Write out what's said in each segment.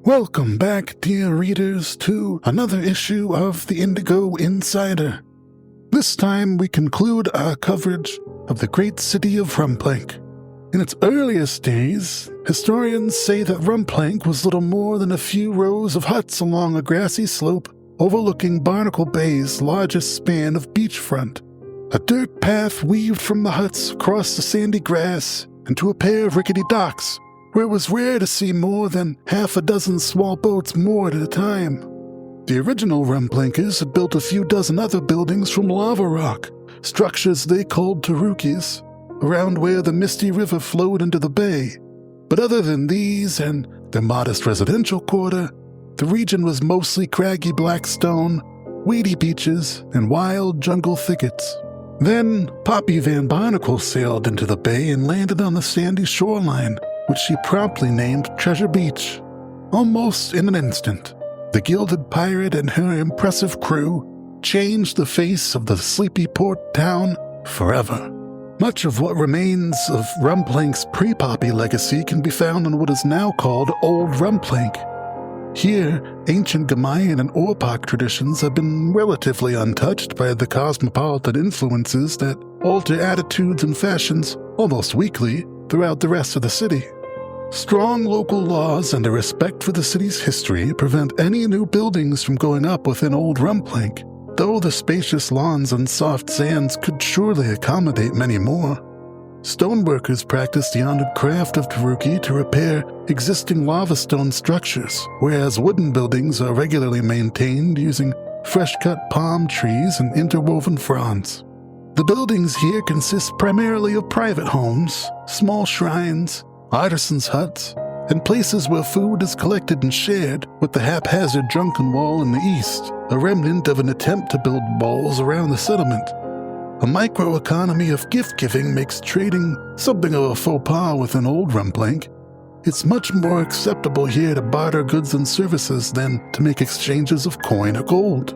Welcome back, dear readers, to another issue of the Indigo Insider. This time we conclude our coverage of the great city of Rumplank. In its earliest days, historians say that Rumplank was little more than a few rows of huts along a grassy slope overlooking Barnacle Bay's largest span of beachfront. A dirt path weaved from the huts across the sandy grass into a pair of rickety docks, where it was rare to see more than half a dozen small boats moored at a time. The original Rumplankers had built a few dozen other buildings from lava rock, structures they called Tarukis, around where the misty river flowed into the bay. But other than these and their modest residential quarter, the region was mostly craggy black stone, weedy beaches, and wild jungle thickets. Then Poppy Van Barnacle sailed into the bay and landed on the sandy shoreline, which she promptly named Treasure Beach. Almost in an instant, the gilded pirate and her impressive crew changed the face of the sleepy port town forever. Much of what remains of Rumplank's pre-Poppy legacy can be found in what is now called Old Rumplank. Here, ancient Gamayan and Orpak traditions have been relatively untouched by the cosmopolitan influences that alter attitudes and fashions almost weekly throughout the rest of the city. Strong local laws and a respect for the city's history prevent any new buildings from going up within Old Rumplank, though the spacious lawns and soft sands could surely accommodate many more. Stoneworkers practice the honored craft of Taruki to repair existing lava stone structures, whereas wooden buildings are regularly maintained using fresh-cut palm trees and interwoven fronds. The buildings here consist primarily of private homes, small shrines, artisans' huts, and places where food is collected and shared, with the haphazard drunken wall in the east, a remnant of an attempt to build walls around the settlement. A microeconomy of gift-giving makes trading something of a faux pas within Old Rumplank. It's much more acceptable here to barter goods and services than to make exchanges of coin or gold.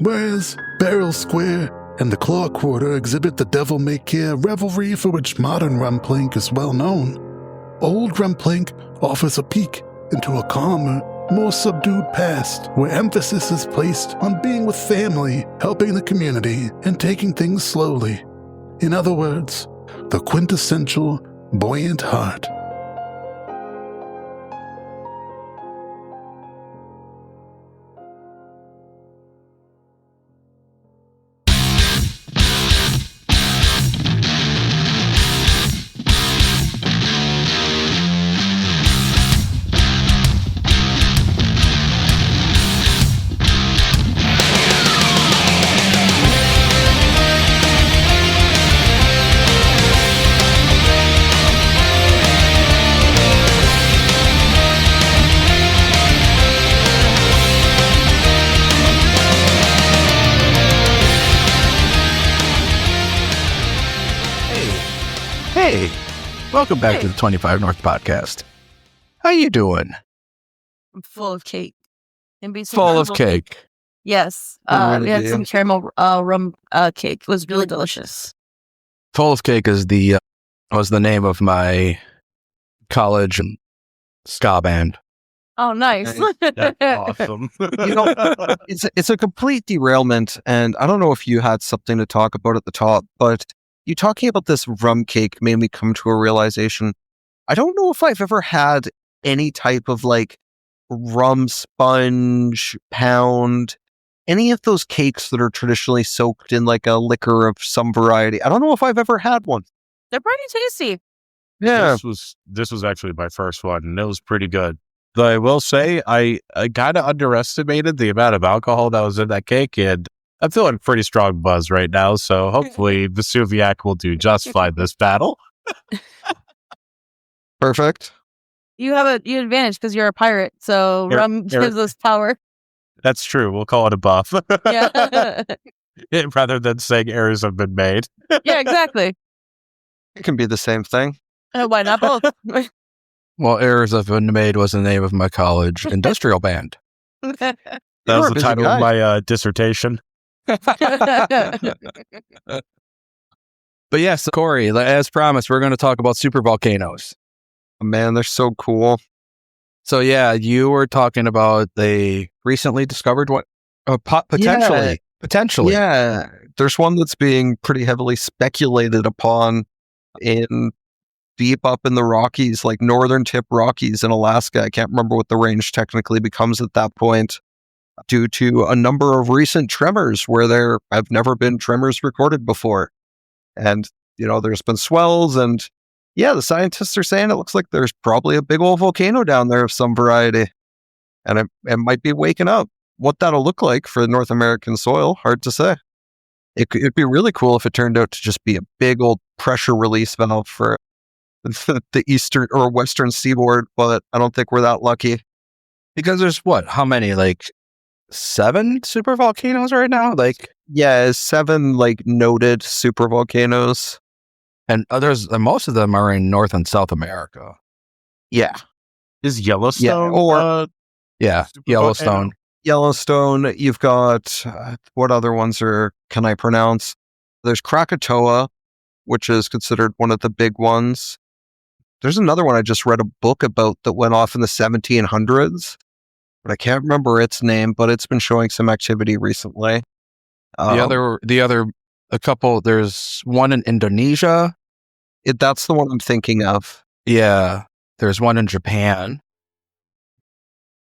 Whereas Barrel Square and the Claw Quarter exhibit the devil-may-care revelry for which modern Rumplank is well known, Old Rumplank offers a peek into a calmer, more subdued past where emphasis is placed on being with family, helping the community, and taking things slowly. In other words, the quintessential buoyant heart. Welcome back to the 25 North podcast. How you doing? I'm full of cake. Full of cake. Yes. We had some caramel rum cake. It was really delicious. Full of Cake is was the name of my college ska band. Oh, nice. That's awesome. It's a complete derailment, and I don't know if you had something to talk about at the top, but you talking about this rum cake made me come to a realization. I don't know if I've ever had any type of rum sponge, pound, any of those cakes that are traditionally soaked in a liquor of some variety. I don't know if I've ever had one. They're pretty tasty. Yeah. This was actually my first one, and it was pretty good. Though I will say, I kind of underestimated the amount of alcohol that was in that cake, and I'm feeling a pretty strong buzz right now, so hopefully Vesuviac will do just fine this battle. Perfect. You have an advantage because you're a pirate, so rum gives us power. That's true. We'll call it a buff. Yeah. Rather than saying errors have been made. Yeah, exactly. It can be the same thing. Why not both? Well, Errors Have Been Made was the name of my college industrial band. That was the title of my dissertation. But yes, Corey, as promised, we're going to talk about super volcanoes. Man, they're so cool. So yeah, you were talking about they recently discovered what potentially. Yeah, there's one that's being pretty heavily speculated upon in deep up in the Rockies, like northern tip Rockies in Alaska. I can't remember what the range technically becomes at that point, due to a number of recent tremors where there have never been tremors recorded before. And, there's been swells, and yeah, the scientists are saying it looks like there's probably a big old volcano down there of some variety. And it might be waking up. What that'll look like for North American soil, hard to say. It'd be really cool if it turned out to just be a big old pressure release valve for the eastern or western seaboard, but I don't think we're that lucky. Because there's how many, like 7 super volcanoes right now? Yeah, 7 noted super volcanoes. And most of them are in North and South America. Yeah. Is Yellowstone? Yellowstone. Yellowstone. You've got, what other ones can I pronounce? There's Krakatoa, which is considered one of the big ones. There's another one I just read a book about that went off in the 1700s, but I can't remember its name, but it's been showing some activity recently. A couple, there's one in Indonesia. That's the one I'm thinking of. Yeah. There's one in Japan.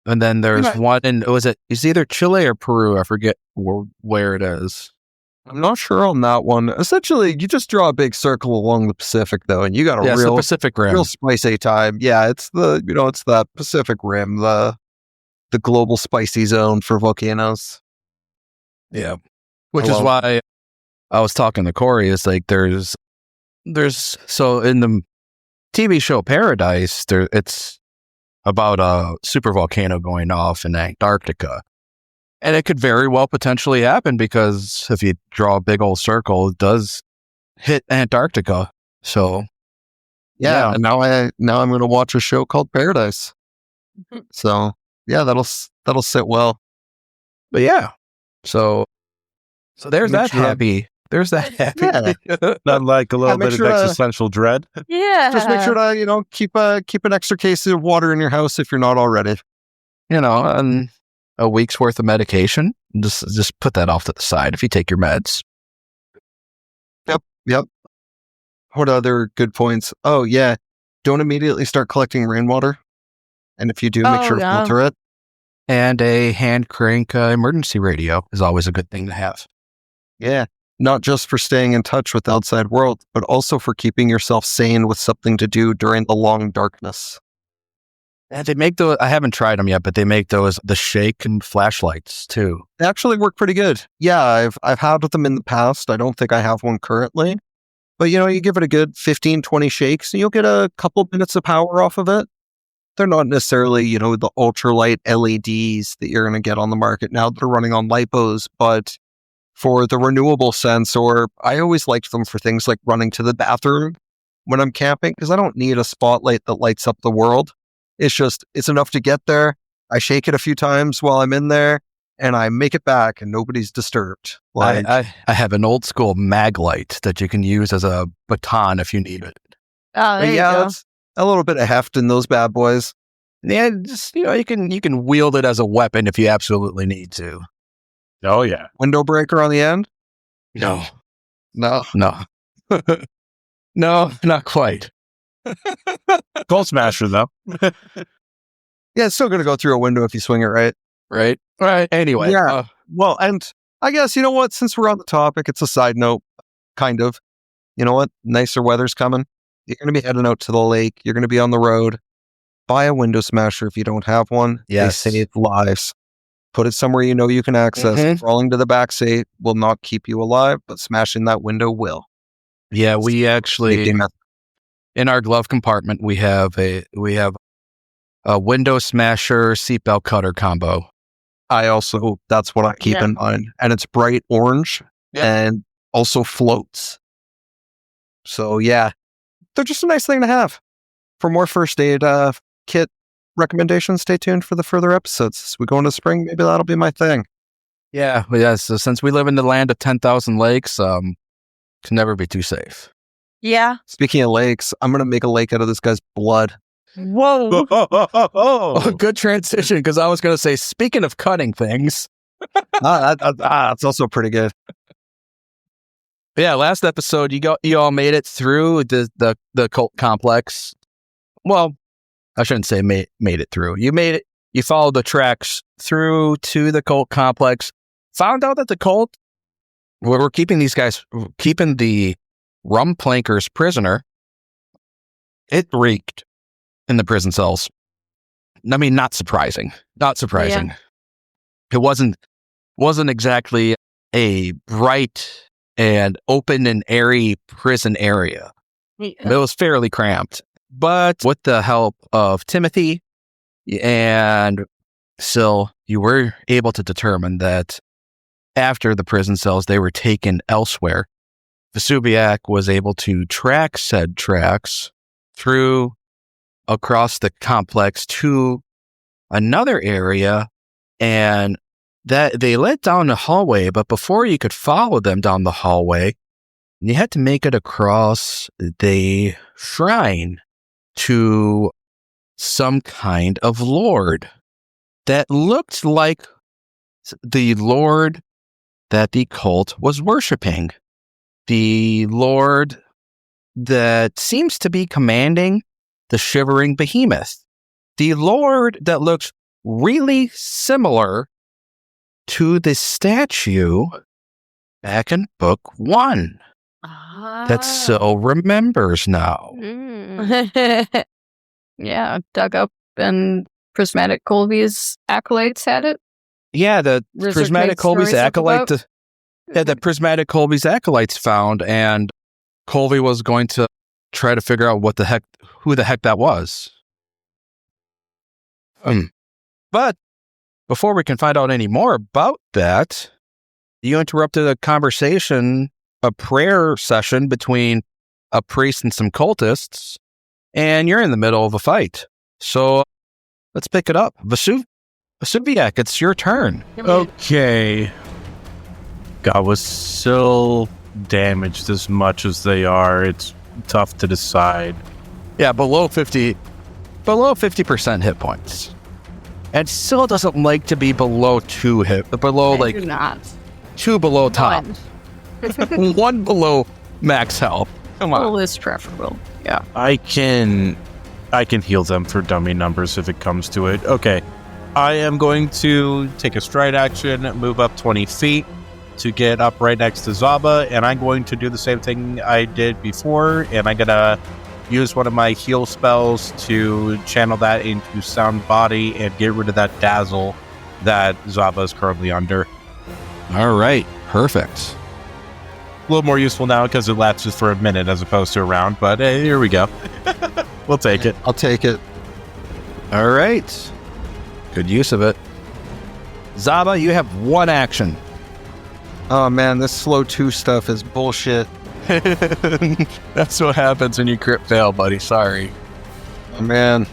And then there's one in, it's either Chile or Peru. I forget where it is. I'm not sure on that one. Essentially, you just draw a big circle along the Pacific, though, and you got the Pacific Rim. Real spicy time. Yeah, it's it's the Pacific Rim, the global spicy zone for volcanoes. Yeah, which is why I was talking to Corey. It's like there's so in the TV show Paradise, it's about a super volcano going off in Antarctica. And it could very well potentially happen because if you draw a big old circle, it does hit Antarctica. So, yeah. And now I'm going to watch a show called Paradise. So, yeah, that'll sit well. But yeah, so there's that happy. There's that happy. Yeah. Not like a little bit of existential dread. Yeah. Just make sure to keep an extra case of water in your house if you're not already. And a week's worth of medication. Just put that off to the side if you take your meds. Yep. What other good points? Oh yeah, don't immediately start collecting rainwater, and if you do, make sure to filter it. And a hand crank emergency radio is always a good thing to have. Yeah, not just for staying in touch with the outside world, but also for keeping yourself sane with something to do during the long darkness. And they make those, I haven't tried them yet, but they make those, the shake and flashlights too. They actually work pretty good. Yeah, I've had them in the past. I don't think I have one currently. But you give it a good 15, 20 shakes and you'll get a couple minutes of power off of it. They're not necessarily, the ultralight LEDs that you're going to get on the market now that are running on LiPos, but for the renewable sense, or I always liked them for things like running to the bathroom when I'm camping, because I don't need a spotlight that lights up the world. It's enough to get there. I shake it a few times while I'm in there and I make it back and nobody's disturbed. I have an old school mag light that you can use as a baton if you need it. Oh, there you go. It's a little bit of heft in those bad boys. Yeah, just, you can wield it as a weapon if you absolutely need to. Oh yeah. Window breaker on the end? No. No, not quite. Gold Smasher though. Yeah, it's still going to go through a window if you swing it right. Right. Anyway. Yeah. Well, and I guess, since we're on the topic, it's a side note, kind of. You know what? Nicer weather's coming. You're going to be heading out to the lake. You're going to be on the road. Buy a window smasher if you don't have one. Yes. They save lives. Put it somewhere you can access. Mm-hmm. Crawling to the back seat will not keep you alive, but smashing that window will. Yeah, we actually, in our glove compartment, we have a window smasher seatbelt cutter combo. That's what I keep in mind. And it's bright orange and also floats. So yeah, they're just a nice thing to have. For more first aid kit recommendations, stay tuned for the further episodes. As we go into spring, maybe that'll be my thing. Yeah. So since we live in the land of 10,000 lakes, can never be too safe. Yeah. Speaking of lakes, I'm going to make a lake out of this guy's blood. Whoa. Oh, good transition, because I was going to say, speaking of cutting things. That's also pretty good. Yeah, last episode, you all made it through the cult complex. Well, I shouldn't say made it through. You made it. You followed the tracks through to the cult complex. Found out that the cult were keeping the rum plankers prisoner. It reeked in the prison cells. I mean, not surprising. Not surprising. Yeah. It wasn't exactly a bright and open and airy prison area. Yeah. It was fairly cramped. But with the help of Timothy and Syl, you were able to determine that after the prison cells, they were taken elsewhere. Vesuviac was able to track said tracks through across the complex to another area, and that they led down the hallway, but before you could follow them down the hallway, you had to make it across the shrine to some kind of lord that looked like the lord that the cult was worshiping. The lord that seems to be commanding the shivering behemoth. The lord that looks really similar to the statue back in book 1 that Syl remembers now. Yeah, dug up and Prismatic Colby's acolytes had it. Yeah, the Wizard Prismatic made Colby's stories acolyte. about? The Prismatic Colby's acolytes found, and Colby was going to try to figure out who the heck that was. But before we can find out any more about that, you interrupted a conversation, a prayer session between a priest and some cultists, and you're in the middle of a fight. So let's pick it up. Vesuviac, it's your turn. Okay. God, with still damaged as much as they are, it's tough to decide. Yeah, below 50% hit points. And still doesn't like to be below 2 I do not. 2 below top. 1 below max health. Come on. Full is preferable. Yeah. I can heal them for dummy numbers if it comes to it. Okay. I am going to take a stride action, move up 20 feet to get up right next to Zaba, and I'm going to do the same thing I did before, and I'm going to use one of my heal spells to channel that into Sound Body and get rid of that dazzle that Zaba is currently under. All right. Perfect. A little more useful now because it lasts for a minute as opposed to a round, but here we go. We'll take it. I'll take it. All right. Good use of it. Zaba, you have 1 action. Oh man, this slow 2 stuff is bullshit. That's what happens when you crit fail, buddy. Sorry. Oh man.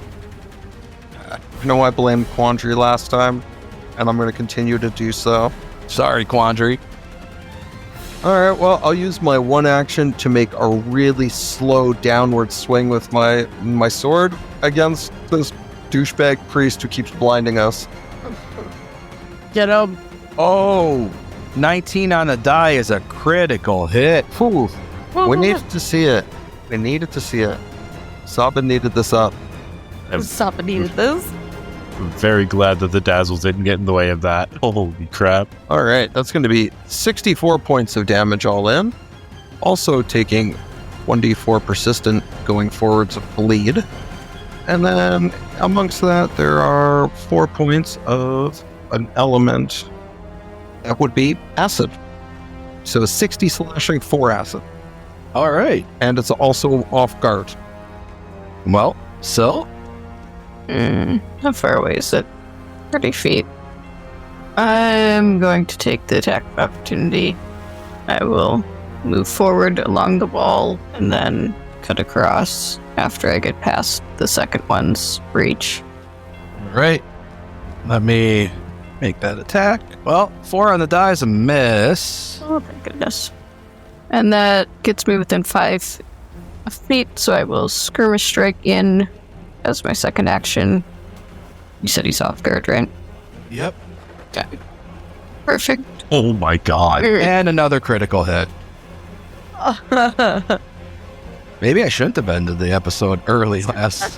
You know I blamed Quandary last time, and I'm going to continue to do so. Sorry, Quandary. Alright, well, I'll use my 1 action to make a really slow downward swing with my sword against this douchebag priest who keeps blinding us. Get him. Oh, 19 on the die is a critical hit. Whew. We needed to see it. We needed to see it. Zaba needed this up. Zaba needed this. I'm very glad that the dazzles didn't get in the way of that. Holy crap. Alright, that's going to be 64 points of damage all in. Also taking 1d4 persistent going forwards of bleed. And then amongst that, there are 4 points of an element that would be acid. So 60 slashing, 4 acid. All right. And it's also off guard. Well, so? How far away is it? 30 feet. I'm going to take the attack of opportunity. I will move forward along the wall and then cut across after I get past the second one's reach. All right. Let me make that attack. Well, 4 on the die is a miss. Oh, thank goodness. And that gets me within 5 feet, so I will skirmish strike in as my second action. You said he's off guard, right? Yep. Okay. Perfect. Oh my god. And another critical hit. Maybe I shouldn't have ended the episode early last.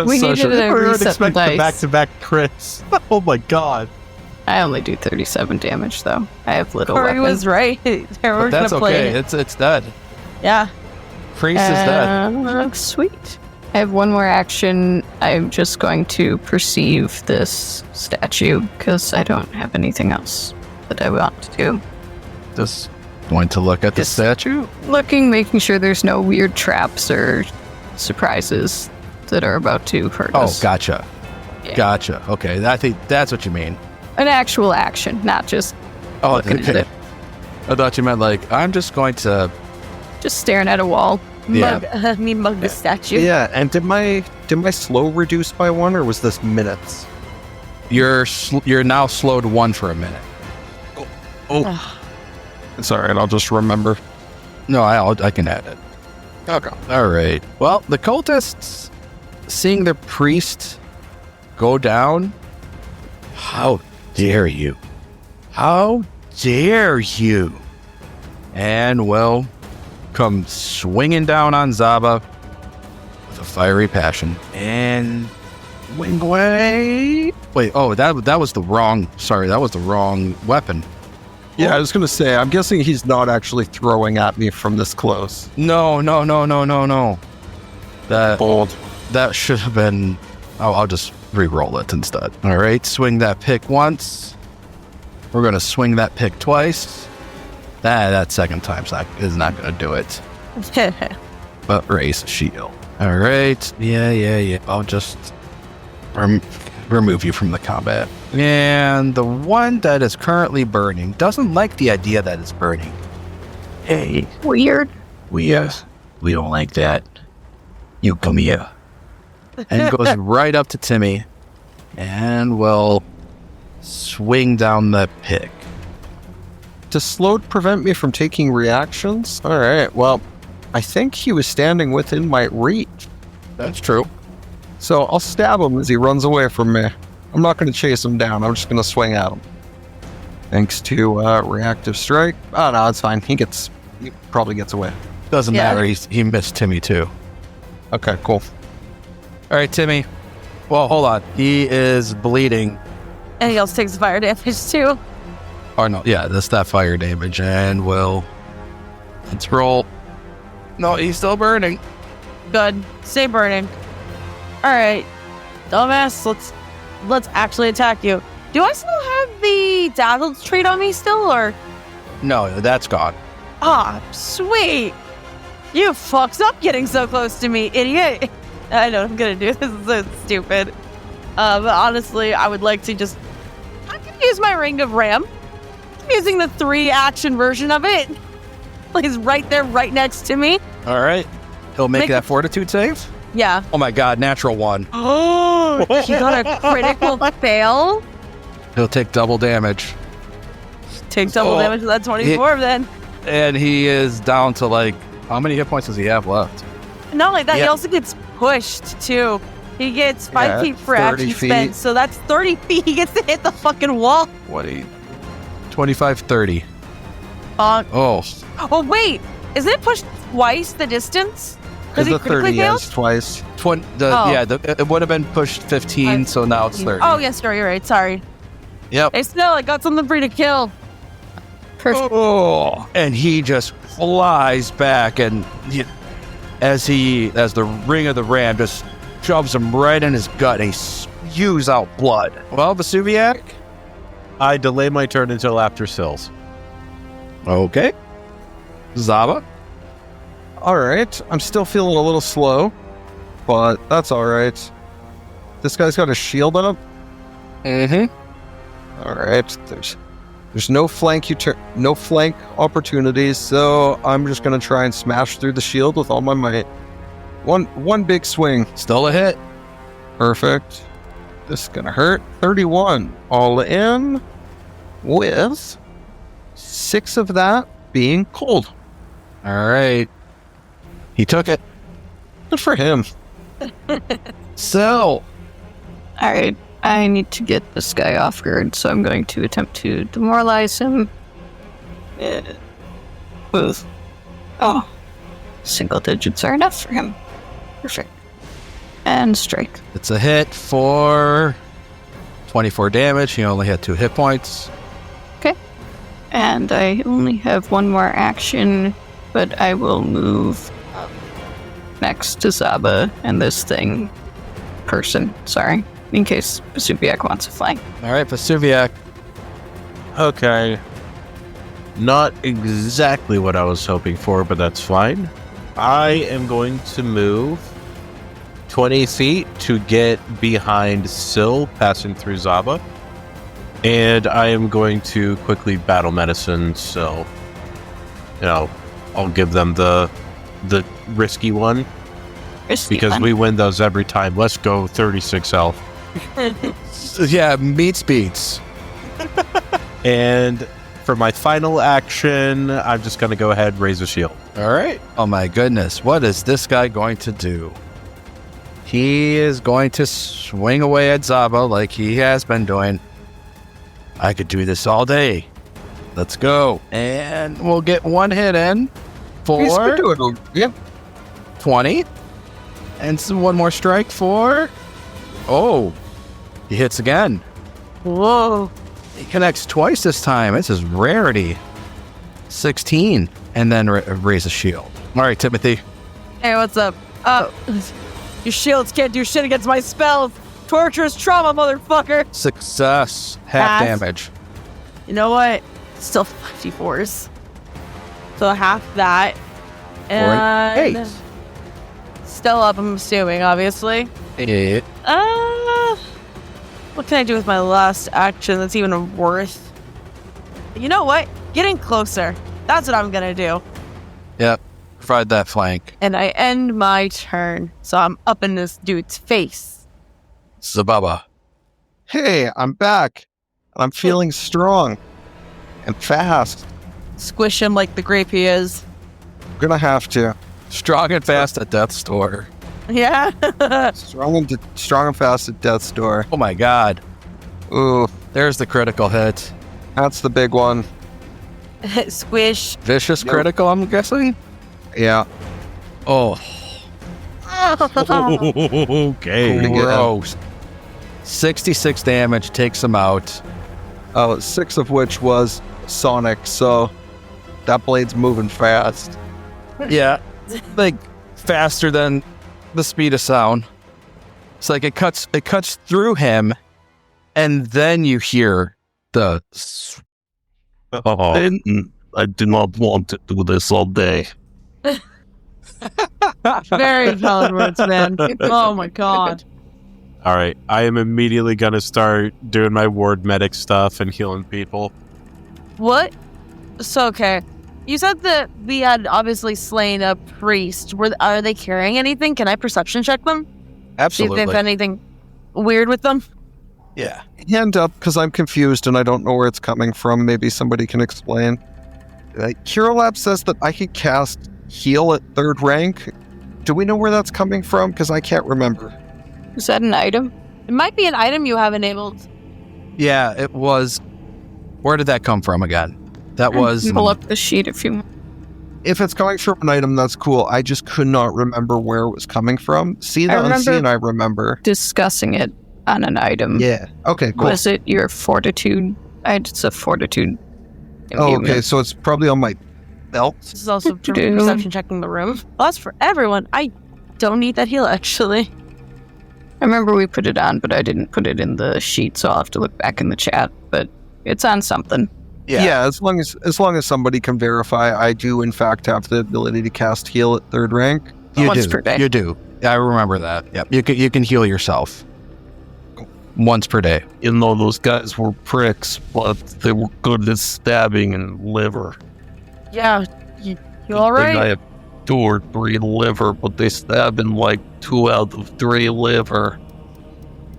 We needed a reset the dice. Back-to-back crits. Oh my god. I only do 37 damage, though. I have little Corey weapons. was right. We're But that's gonna play. okay. It's dead. Yeah. Priest is dead. Sweet. I have one more action. I'm just going to perceive this statue because I don't have anything else that I want to do. Just going to look at the Just- statue. Looking, making sure there's no weird traps or surprises that are about to hurt Oh, us. gotcha. Yeah. Gotcha. Okay, I think that's what you mean. An actual action, not just Oh, looking at okay. it. I thought you meant like, I'm just going to... Just staring at a wall. Yeah. Mug the statue. Yeah, and did my slow reduce by 1, or was this minutes? You're now slowed 1 for a minute. It's all right. I'll just remember. No, I can add it. Okay. All right. Well, the cultists, seeing their priest go down, how dare you? How dare you? And, well, come swinging down on Zaba with a fiery passion. And wing away. Wait, oh, that was the wrong, sorry, that was the wrong weapon. Yeah, I was gonna say. I'm guessing he's not actually throwing at me from this close. No. Bold. That should have been... I'll just re-roll it instead. All right, swing that pick once. We're going to swing that pick twice. That second time is not going to do it. But raise shield. All right. Yeah. I'll just remove you from the combat. And the one that is currently burning doesn't like the idea that it's burning. Hey, Weird. we don't like that. You come here. And goes right up to Timmy and will swing down the pick. Does slowed prevent me from taking reactions? All right. Well, I think he was standing within my reach, That's true. so I'll stab him as he runs away from me. I'm not going to chase him down. I'm just going to swing at him. Thanks to reactive strike. Oh no, it's fine. He probably gets away. Doesn't Yeah. matter. He missed Timmy too. Okay, cool. All right, Timmy. Well, hold on. He is bleeding. And he also takes fire damage too. Oh no, yeah, that's that fire damage. And let's roll. No, he's still burning. Good. Stay burning. Alright. Dumbass, let's actually attack you. Do I still have the dazzled trait on me still, or? No, that's gone. Ah, sweet. You fucked up getting so close to me, idiot. I know what I'm gonna do. This is so stupid. But honestly, I would like to just... I can use my Ring of Ram. I'm using the 3-action version of it. He's right there, right next to me. All right. He'll make Make that fortitude save. Yeah. Oh my god, natural 1. Oh, he got a critical fail. He'll take double damage. Take double damage to that 24 then. And he is down to like, how many hit points does he have left? Not only that, he Yeah. also gets pushed too. He gets 5 feet for 30 action feet. spent, so that's 30 feet. He gets to hit the fucking wall. 25, 30. Oh, Oh, wait. Isn't it pushed twice the distance? Does he the critically 30 fail? is twice. it would have been pushed 15, so now it's 30. Oh, yes, you're right. Sorry. Yep. Hey, Snow, I got something for you to kill. Perfect. Oh, and he just flies back, and as the ring of the ram just shoves him right in his gut, and he spews out blood. Well, Vesuviac? I delay my turn until after Sills. Okay. Zaba? All right. I'm still feeling a little slow, but that's all right. This guy's got a shield on him. Mm-hmm. All right. There's no flank no flank opportunities, so I'm just gonna try and smash through the shield with all my might. One big swing. Still a hit. Perfect. This is gonna hurt. 31 all in, with 6 of that being cold. All right. He took it. Good for him. So, Alright, I need to get this guy off guard, so I'm going to attempt to demoralize him. With... Oh. Single digits are enough for him. Perfect. And strike. it's a hit for 24 damage. He only had 2 hit points. And I only have one more action, but I will move next to Zaba and this person, in case Vesuviac wants to flank. All right, Vesuviac. Okay. Not exactly what I was hoping for, but that's fine. I am going to move 20 feet to get behind Syl, passing through Zaba. And I am going to quickly battle medicine, so, I'll give them the risky one. Because we win those every time. Let's go 36 health. Yeah, meets beats. And for my final action, I'm just going to go ahead and raise a shield. All right. Oh my goodness. What is this guy going to do? He is going to swing away at Zaba like he has been doing. I could do this all day. Let's go. And we'll get one hit in for 20. And so one more strike for... Oh, he hits again. Whoa. He connects twice this time. This is rarity. 16. And then raise a shield. All right, Timothy. Hey, what's up? Your shields can't do shit against my spells. Torturous trauma, motherfucker. Success. Half Pass. damage. You know what? Still 54s. So half that. And 8. still up, I'm assuming, obviously. 8. What can I do with my last action that's even worth? You know what? Getting closer. That's what I'm gonna do. Yep. Provide that flank. And I end my turn. So I'm up in this dude's face. Zababa. Hey, I'm back. I'm feeling strong and fast. Squish him like the grape he is. I'm gonna have to. Strong and fast at death's door. Yeah. Strong and fast at death's door. Oh my god. Ooh, There's the critical hit. that's the big one. Squish. Vicious Yep. critical, I'm guessing? Yeah. Oh, Okay. Pretty good. gross. 66 damage takes him out. 6 of which was Sonic, so that blade's moving fast. Yeah. Like, faster than the speed of sound. It's like it cuts through him, and then you hear the... I do not want to do this all day. Very valid words, man. Oh my god. All right. I am immediately going to start doing my ward medic stuff and healing people. What? So, okay. You said that we had obviously slain a priest. Are they carrying anything? Can I perception check them? See if Absolutely. they have anything weird with them? Yeah. Hand up, because I'm confused and I don't know where it's coming from. Maybe somebody can explain. Curolab says that I could cast heal at 3rd rank. Do we know where that's coming from? Because I can't remember. Is that an item? It might be an item you have enabled. Yeah, it was... Where did that come from again? That was... Pull up the sheet if you want. If it's coming from an item, that's cool. I just could not remember where it was coming from. See the unseen, I remember. Discussing it on an item. Yeah. Okay, cool. Was it your fortitude? It's a fortitude. Oh, imbuement. okay. So it's probably on my belt. This is also for perception checking the room. Well, that's for everyone. I don't need that heal, actually. I remember we put it on, but I didn't put it in the sheet, so I'll have to look back in the chat. But it's on something. Yeah, as long as somebody can verify, I do in fact have the ability to cast heal at 3rd rank. Once per day. You do. I remember that. Yep. You can heal yourself. Once per day. You know, those guys were pricks, but they were good at stabbing and liver. Yeah, you I alright? think I have 2 or 3 liver, but they stab in like 2 out of 3 liver.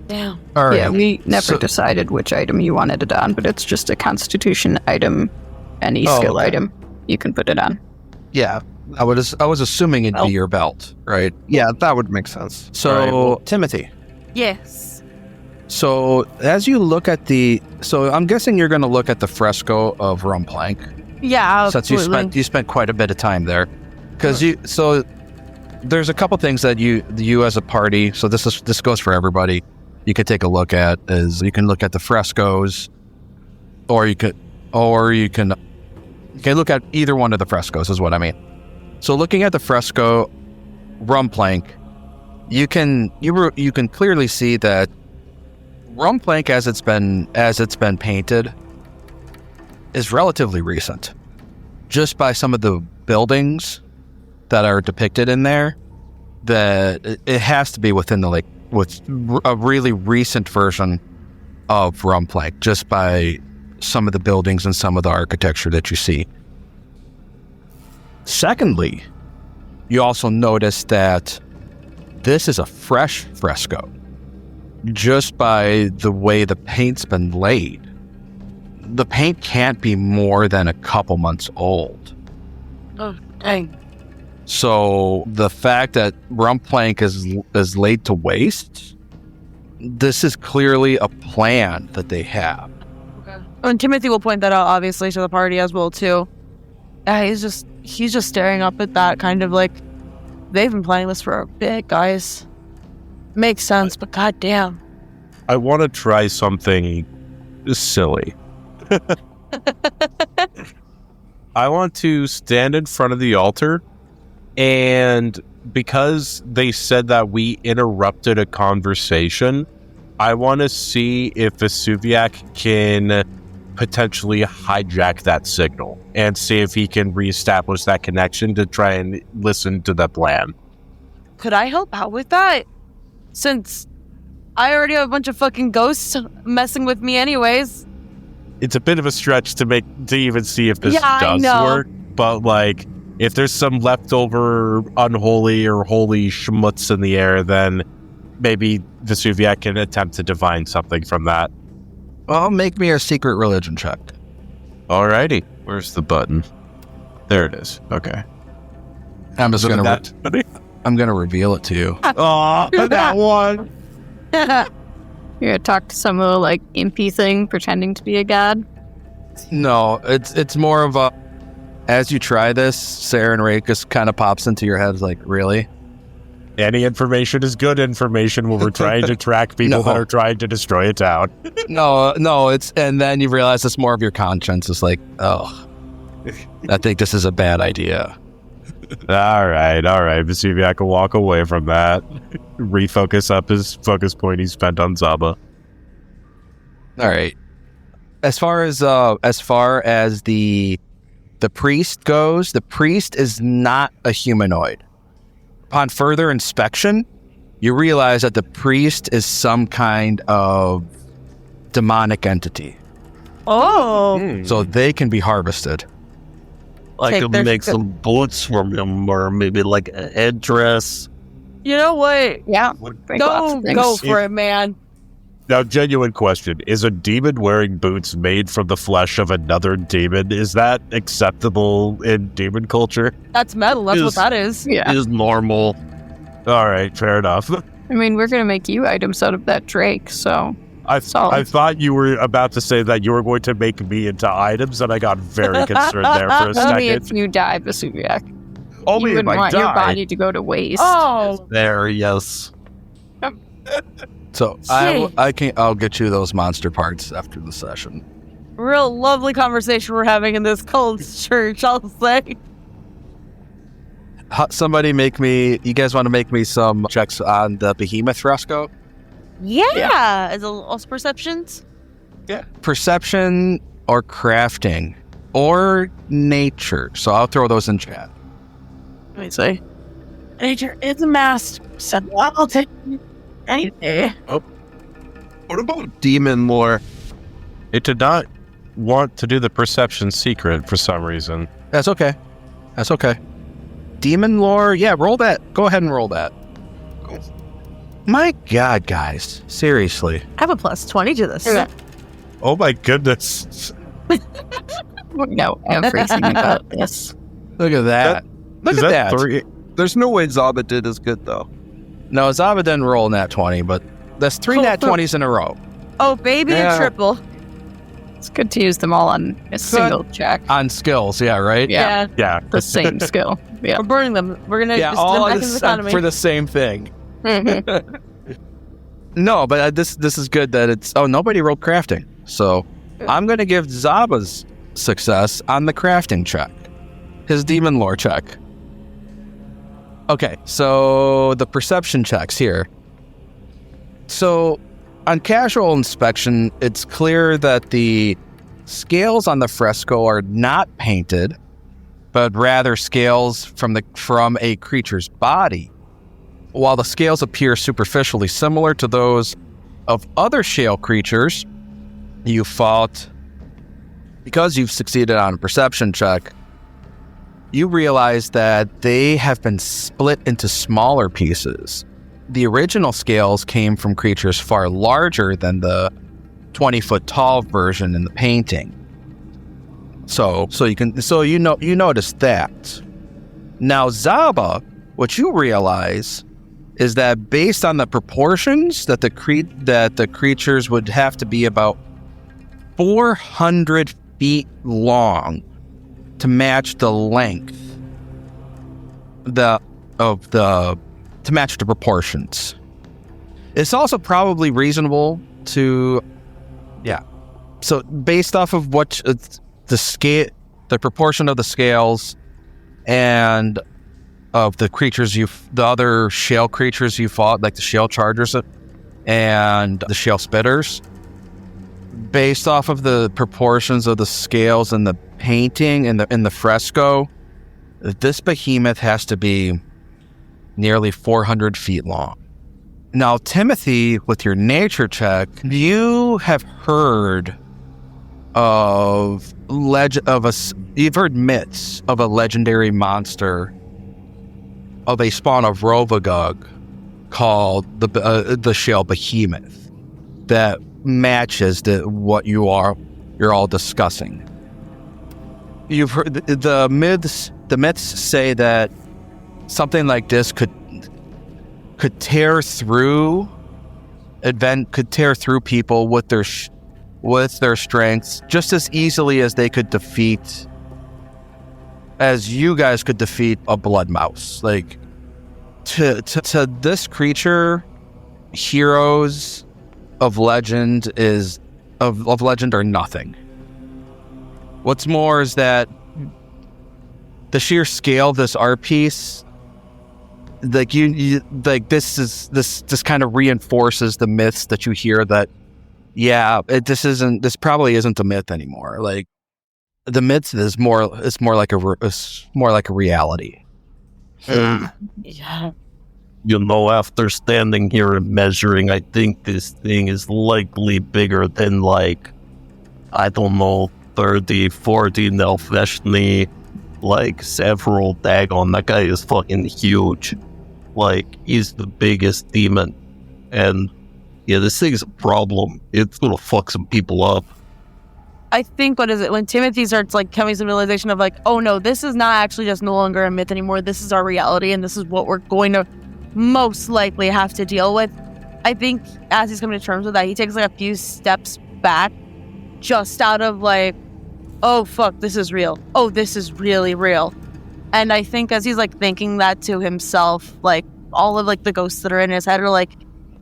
Damn. All right. Yeah, we never decided which item you wanted it on, but it's just a constitution item, any skill okay. item. You can put it on. Yeah, I was assuming it'd be your belt, right? Yeah, that would make sense. So, All right, well, Timothy. Yes. So as you look at so I'm guessing you're going to look at the fresco of Rumplank. Yeah, Since absolutely. you spent quite a bit of time there, because there's a couple things that you as a party. So this goes for everybody. You could take a look at you can look at the frescoes, or you can look at either one of the frescoes. Is what I mean. So looking at the fresco Rumplank, you can clearly see that Rumplank as it's been painted is relatively recent, just by some of the buildings that are depicted in there. That it has to be within with a really recent version of Rumplank, just by some of the buildings and some of the architecture that you see. Secondly, you also notice that this is a fresh fresco, just by the way the paint's been laid. The paint can't be more than a couple months old. Oh, dang. So the fact that Rumplank is laid to waste, this is clearly a plan that they have. Okay. And Timothy will point that out, obviously, to the party as well, too. Yeah, he's just staring up at that, kind of like, they've been planning this for a bit, guys. Makes sense, but goddamn. I want to try something silly. I want to stand in front of the altar, and because they said that we interrupted a conversation, I want to see if Vesuviac can potentially hijack that signal and see if he can reestablish that connection to try and listen to the plan. Could I help out with that? Since I already have a bunch of fucking ghosts messing with me anyways. It's a bit of a stretch to even see if this does work, but like, if there's some leftover unholy or holy schmutz in the air, then maybe Vesuviac can attempt to divine something from that. Well, make me a secret religion check. Alrighty. Where's the button? There it is. Okay. I'm just gonna reveal it to you. Oh, that one. You're gonna talk to some little like impy thing pretending to be a god? No, it's more of a, as you try this, Sarah and Ray just kind of pops into your head like, really? Any information is good information when we're trying to track people that are trying to destroy a town. No, and then you realize it's more of your conscience. It's like, oh, I think this is a bad idea. All right. Vesuviac can walk away from that. Refocus up his focus point he spent on Zaba. All right. As far as the priest goes, the priest is not a humanoid. Upon further inspection, you realize that the priest is some kind of demonic entity. Oh. So they can be harvested. I could make some boots from him, or maybe like a headdress. You know what? Yeah. Go for it, man. Now, genuine question. Is a demon wearing boots made from the flesh of another demon? Is that acceptable in demon culture? That's metal. That's what that is. Yeah. Is normal. All right, fair enough. I mean, we're gonna make you items out of that Drake, so I thought you were about to say that you were going to make me into items, and I got very concerned there for a only if second. you die, Vesuviac. Only You if wouldn't I want your die. body to go to waste. Oh. There, yes. So I'll get you those monster parts after the session. Real lovely conversation we're having in this cold church, I'll say. Somebody you guys want to make me some checks on the behemoth fresco? Yeah. Is it also perceptions? Yeah. Perception or crafting or nature. So I'll throw those in chat. Let me see. Nature is a master. So I'll take any day. What about demon lore? It did not want to do the perception secret for some reason. That's okay. Demon lore, yeah, roll that. Go ahead and roll that. My God, guys. Seriously. I have a plus 20 to this. Okay. Oh my goodness. No, everything about this. Look at that. Look at that. 3? There's no way Zaba did as good, though. No, Zaba didn't roll nat 20, but that's 3 nat 20s in a row. Oh, baby, a triple. It's good to use them all on a single check. On skills, yeah, right? Yeah. The same skill. Yeah. We're burning them. We're going to just all them back in the economy. for the same thing. Mhm. No, but this is good that it's... Oh, nobody rolled crafting. So I'm going to give Zaba's success on the crafting check. His demon lore check. Okay, so the perception checks here. So on casual inspection, it's clear that the scales on the fresco are not painted, but rather scales from a creature's body. While the scales appear superficially similar to those of other shale creatures, because you've succeeded on a perception check, you realize that they have been split into smaller pieces. The original scales came from creatures far larger than the 20-foot tall version in the painting. So you notice that. Now Zaba, what you realize is that based on the proportions that the creatures would have to be about 400 feet long to match the length to match the proportions. It's also probably reasonable to, so based off of what the proportion of the scales and of the other shale creatures you fought, like the shale chargers and the shale spitters, based off of the proportions of the scales and the painting in the fresco, this behemoth has to be nearly 400 feet long. Now, Timothy, with your nature check, you have heard you've heard myths of a legendary monster of a spawn of Rovagug called the shale behemoth that matches what you're all discussing. You've heard the myths say that something like this could tear through people with their strengths just as easily as you guys could defeat a blood mouse. Like to this creature, heroes of legend are nothing. What's more is that the sheer scale of this art piece, like this kind of reinforces the myths that you hear that this probably isn't a myth anymore. Like the myth is more like a reality. Yeah. After standing here and measuring, I think this thing is likely bigger than 30, 40 Nelfeshni, several Dagon. That guy is fucking huge. He's the biggest demon. And this thing is a problem. It's gonna fuck some people up. I think, when Timothy starts coming to the realization of oh no, this is not actually just no longer a myth anymore. This is our reality, and this is what we're going to most likely have to deal with. I think as he's coming to terms with that, he takes a few steps back, just out of oh fuck, this is real. Oh, this is really real. And I think as he's thinking that to himself, all of the ghosts that are in his head are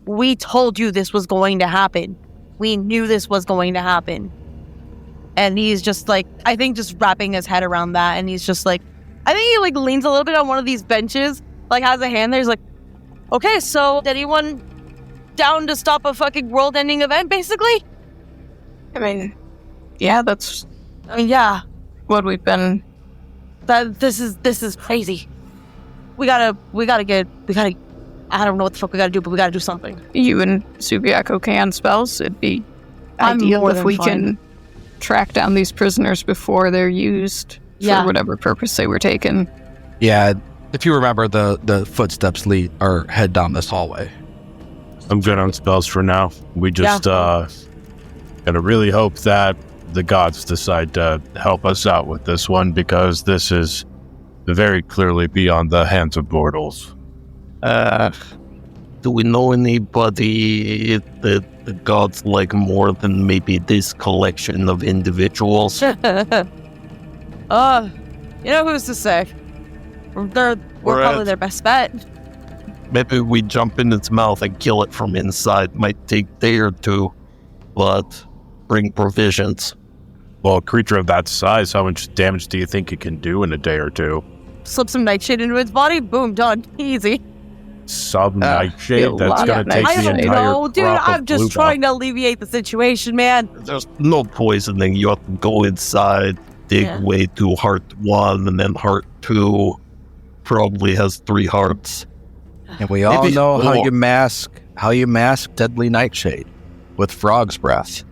we told you this was going to happen. We knew this was going to happen. And he's just I think just wrapping his head around that, and he's just I think he leans a little bit on one of these benches, has a hand there. He's okay, so anyone down to stop a fucking world-ending event, basically? I mean, yeah, that's yeah, what we've been. This is crazy. We gotta. I don't know what the fuck we gotta do, but we gotta do something. You and Subiaco can spells. It'd be ideal if we can track down these prisoners before they're used for whatever purpose they were taken. Yeah, if you remember, the footsteps head down this hallway. I'm good on spells for now. We just gotta really hope that the gods decide to help us out with this one, because this is very clearly beyond the hands of mortals. Do we know anybody that the gods like more than maybe this collection of individuals? You know who's to say? We're probably their best bet. Maybe we jump in its mouth and kill it from inside. Might take a day or two, but bring provisions. Well, a creature of that size, how much damage do you think it can do in a day or two? Slip some nightshade into its body, boom, done. Easy. Some nightshade? That's going to take I the don't entire know, dude. crop of I'm just blue trying to alleviate the situation, man. There's no poisoning. You have to go inside, dig way to heart 1, and then heart 2 probably has 3 hearts. And we all know how you mask deadly nightshade with frog's breath.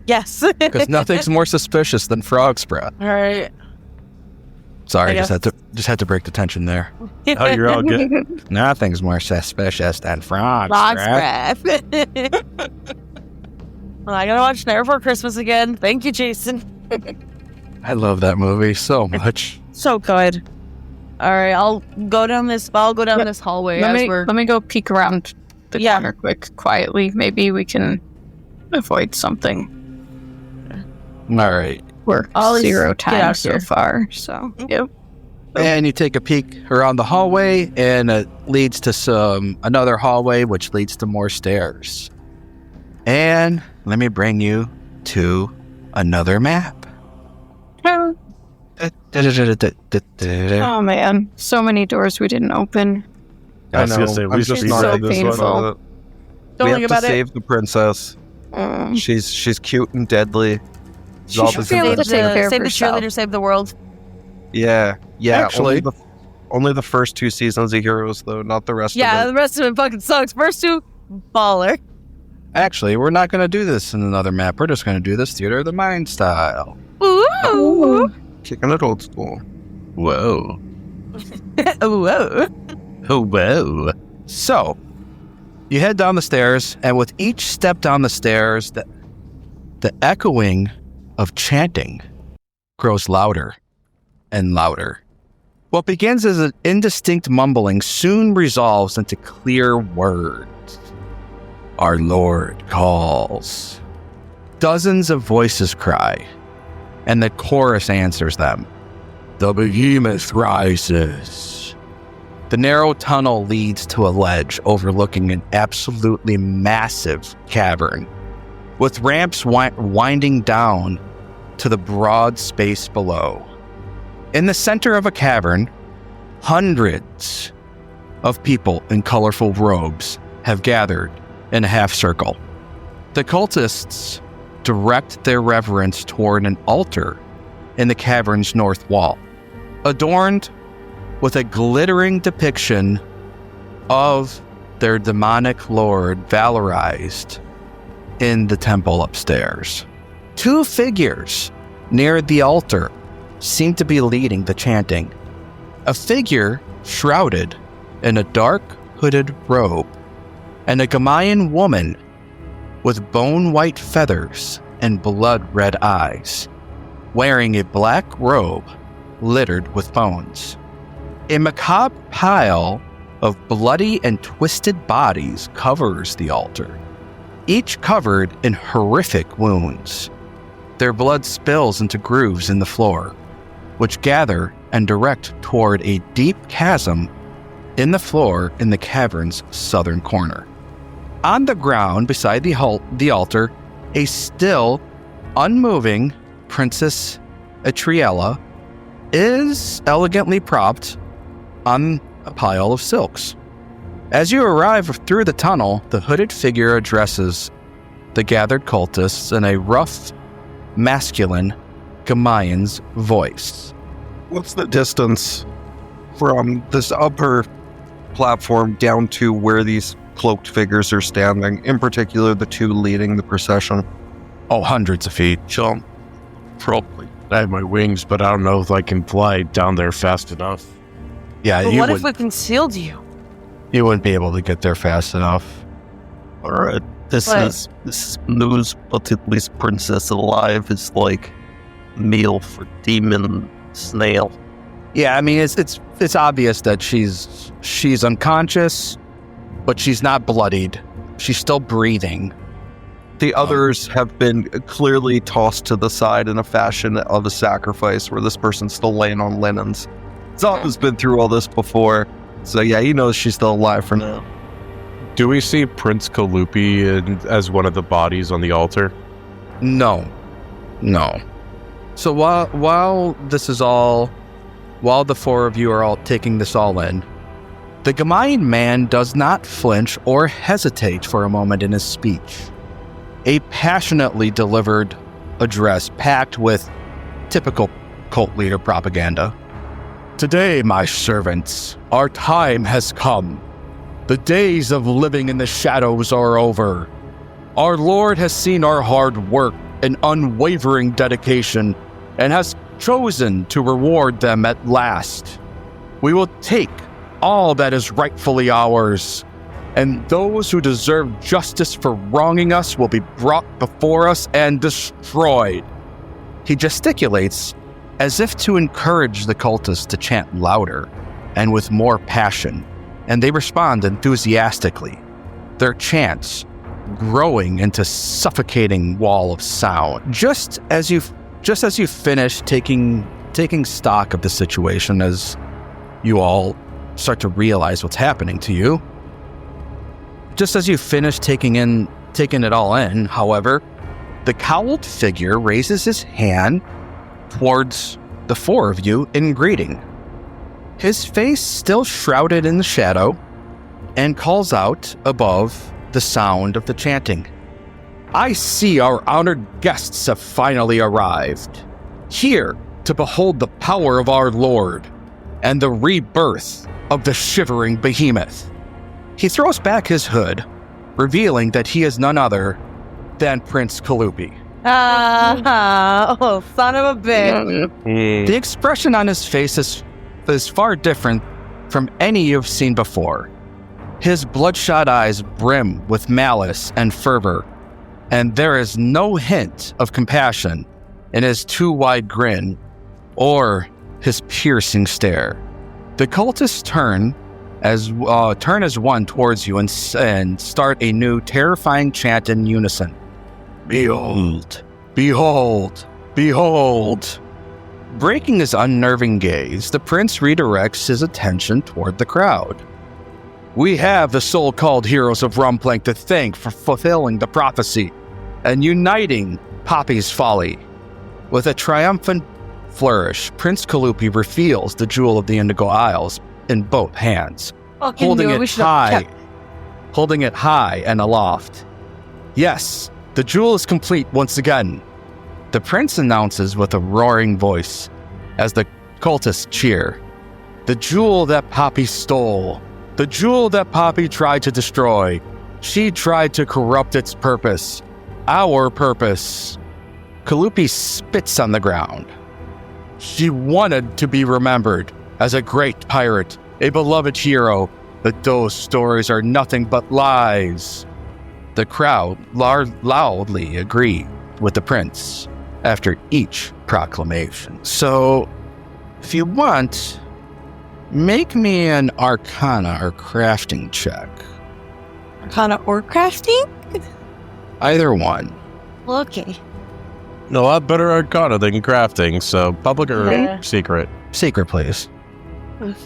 Yes. Because nothing's more suspicious than frog's breath. All right. Sorry, just had to break the tension there. Oh, you're all good. Nothing's more suspicious than frog's breath. Well, I gotta watch Nightmare Before Christmas again. Thank you, Jason. I love that movie so much. So good. All right, I'll go down this hallway. Let me go peek around the corner quietly. Maybe we can avoid something. All right. We're 0 times so far, so yep. And you take a peek around the hallway, and it leads to another hallway, which leads to more stairs. And let me bring you to another map. Oh man, so many doors we didn't open. I was going to say, we should so start this painful. one. We have to save the princess. She's cute and deadly. She should be able to take care of save the herself. cheerleader, save the world. Yeah. Actually, only the first 2 seasons of Heroes, though, not the rest of it. Yeah, the rest of it fucking sucks. First 2, baller. Actually, we're not going to do this in another map. We're just going to do this Theater of the Mind style. Ooh. Kicking it old school. Whoa. Whoa. Oh, whoa. So, you head down the stairs, and with each step down the stairs, the echoing of chanting grows louder and louder. What begins as an indistinct mumbling soon resolves into clear words. Our Lord calls. Dozens of voices cry, and the chorus answers them. The behemoth rises. The narrow tunnel leads to a ledge overlooking an absolutely massive cavern, with ramps winding down to the broad space below. In the center of a cavern, hundreds of people in colorful robes have gathered in a half circle. The cultists direct their reverence toward an altar in the cavern's north wall, adorned with a glittering depiction of their demonic lord valorized in the temple upstairs. 2 figures near the altar seem to be leading the chanting. A figure shrouded in a dark hooded robe, and a Gamayan woman with bone-white feathers and blood-red eyes, wearing a black robe littered with bones. A macabre pile of bloody and twisted bodies covers the altar, each covered in horrific wounds. Their blood spills into grooves in the floor, which gather and direct toward a deep chasm in the floor in the cavern's southern corner. On the ground beside the altar, a still, unmoving Princess Atriella is elegantly propped on a pile of silks. As you arrive through the tunnel, the hooded figure addresses the gathered cultists in a rough, masculine Gamayan's voice. What's the distance from this upper platform down to where these cloaked figures are standing, in particular the 2 leading the procession? Oh, hundreds of feet. Jump. Probably. I have my wings, but I don't know if I can fly down there fast enough. Yeah, But what if we concealed you? You wouldn't be able to get there fast enough. Alright, this is news, but at least Princess Alive is like meal for demon snail. Yeah, I mean, it's obvious that she's unconscious, but she's not bloodied. She's still breathing. The others have been clearly tossed to the side in a fashion of a sacrifice where this person's still laying on linens. Zal's been through all this before, so yeah, he knows she's still alive for now. Do we see Prince Kalupi as one of the bodies on the altar? No. So while the four of you are all taking this all in, the Gamayan man does not flinch or hesitate for a moment in his speech. A passionately delivered address packed with typical cult leader propaganda. Today, my servants, our time has come. The days of living in the shadows are over. Our Lord has seen our hard work and unwavering dedication and has chosen to reward them at last. We will take all that is rightfully ours, and those who deserve justice for wronging us will be brought before us and destroyed. He gesticulates as if to encourage the cultists to chant louder and with more passion, and they respond enthusiastically, their chants growing into suffocating wall of sound. Just as you finish taking stock of the situation, as you all start to realize what's happening to you, just as you finish taking it all in, however, the cowled figure raises his hand towards the four of you in greeting. His face still shrouded in the shadow, and calls out above the sound of the chanting. I see our honored guests have finally arrived, here to behold the power of our Lord and the rebirth of the shivering behemoth. He throws back his hood, revealing that he is none other than Prince Kalupi. Oh, son of a bitch. The expression on his face is far different from any you've seen before. His bloodshot eyes brim with malice and fervor, and there is no hint of compassion in his too wide grin or his piercing stare. The cultists turn as one towards you and start a new terrifying chant in unison. Behold, behold, behold. Breaking his unnerving gaze, the prince redirects his attention toward the crowd. We have the so-called heroes of Rumplank to thank for fulfilling the prophecy and uniting Poppy's folly. With a triumphant flourish, Prince Kalupi reveals the jewel of the Indigo Isles in both hands, holding it high and aloft. Yes, the jewel is complete once again, the prince announces with a roaring voice as the cultists cheer. The jewel that Poppy stole, the jewel that Poppy tried to destroy. She tried to corrupt its purpose, our purpose. Kalupi spits on the ground. She wanted to be remembered as a great pirate, a beloved hero, but those stories are nothing but lies. The crowd loudly agree with the prince after each proclamation. So, if you want, make me an Arcana or crafting check. Arcana or crafting? Either one. Okay. A lot better Arcana than crafting, so public or secret? Secret, please.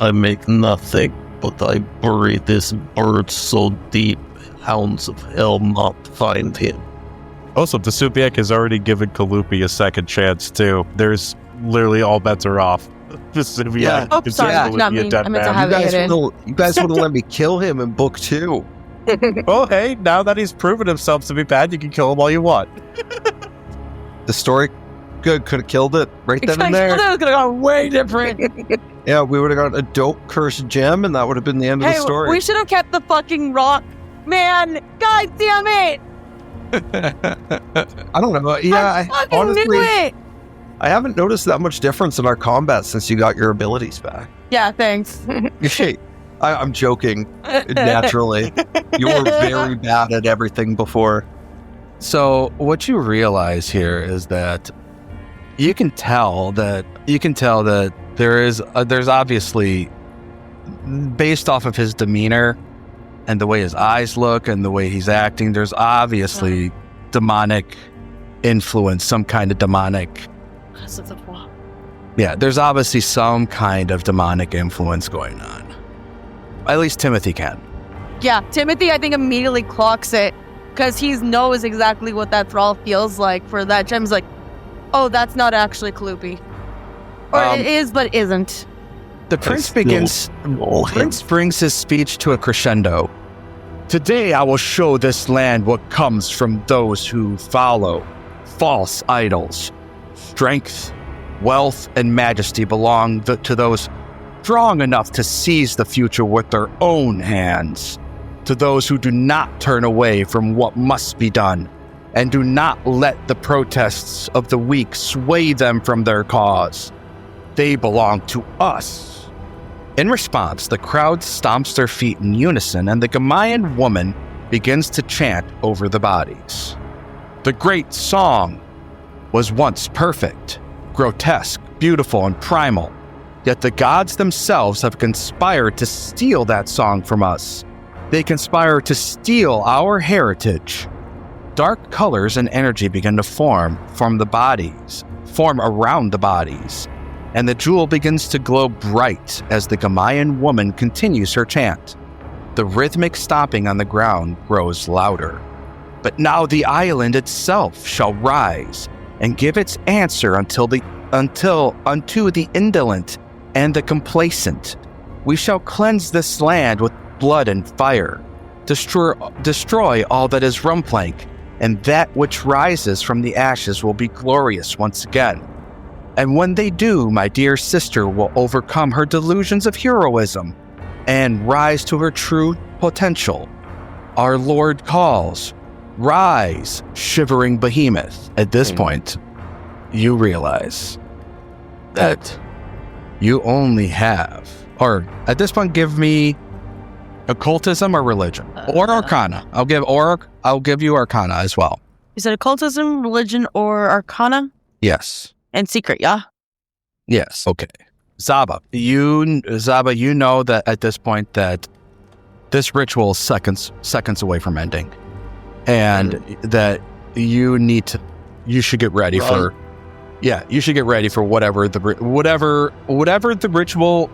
I make nothing, but I bury this bird so deep, hounds of hell not find him. Also, Tasupiak has already given Kalupi a second chance, too. There's literally all bets are off. Yeah. Oh, sorry, not me. I meant to have it hidden. You guys would have let me kill him in book 2. Well, hey, now that he's proven himself to be bad, you can kill him all you want. The story, good, could have killed it right then and there. That was going to go way different. Yeah, we would have got a dope cursed gem, and that would have been the end of the story. We should have kept the fucking rock. Man, god damn it. I don't know. Yeah, I fucking knew it. I haven't noticed that much difference in our combat since you got your abilities back. Yeah, thanks. Hey, I'm joking. Naturally, you were very bad at everything before. So what you realize here is that you can tell that there's obviously, based off of his demeanor and the way his eyes look and the way he's acting, there's obviously demonic influence, some kind of demonic. Yeah, there's obviously some kind of demonic influence going on. At least Timothy can. Yeah, Timothy, I think, immediately clocks it because he knows exactly what that thrall feels like for that. Jem's like, oh, that's not actually Kalupi. Or it is, but isn't. The prince Prince brings his speech to a crescendo. Today I will show this land what comes from those who follow false idols. Strength, wealth, and majesty belong to those strong enough to seize the future with their own hands. To those who do not turn away from what must be done, and do not let the protests of the weak sway them from their cause. They belong to us. In response, the crowd stomps their feet in unison, and the Gamayan woman begins to chant over the bodies. The great song was once perfect, grotesque, beautiful, and primal, yet the gods themselves have conspired to steal that song from us. They conspire to steal our heritage. Dark colors and energy begin to form around the bodies, and the jewel begins to glow bright as the Gamayan woman continues her chant. The rhythmic stomping on the ground grows louder. But now the island itself shall rise and give its answer unto the indolent and the complacent. We shall cleanse this land with blood and fire, destroy all that is Rumplank, and that which rises from the ashes will be glorious once again. And when they do, my dear sister will overcome her delusions of heroism and rise to her true potential. Our Lord calls, rise, shivering behemoth. At this point, you realize that you only have, or at this point, give me occultism or religion or arcana. I'll give you arcana as well. You said occultism, religion, or arcana? Yes. And secret, yeah? Yes. Okay. Zaba, you know that at this point that this ritual is seconds away from ending, and that you should get ready for. Yeah, you should get ready for whatever the ritual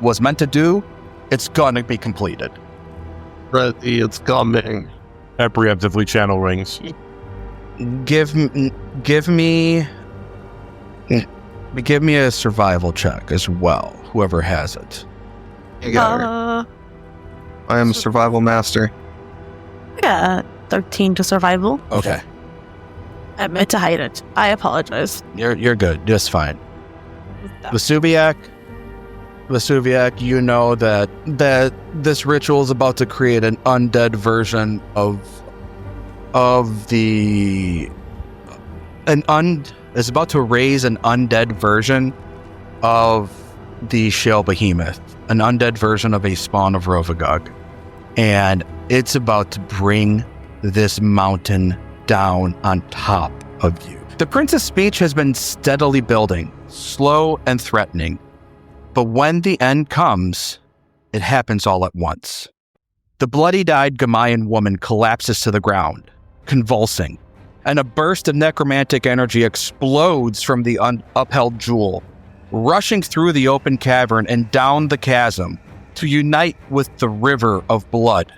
was meant to do. It's gonna be completed. Ready, it's coming. I preemptively channel rings. Give me a survival check as well. Whoever has it. You got her. I am a survival master. Yeah, 13 to survival. Okay. I meant to hide it. I apologize. You're good. Just fine. Vesuviac, you know that this ritual is about to create an undead version is about to raise an undead version of the Shale Behemoth, an undead version of a spawn of Rovagog, and it's about to bring this mountain down on top of you. The prince's speech has been steadily building, slow and threatening. But when the end comes, it happens all at once. The bloody-eyed Gamayan woman collapses to the ground, convulsing, and a burst of necromantic energy explodes from the upheld jewel, rushing through the open cavern and down the chasm to unite with the river of blood.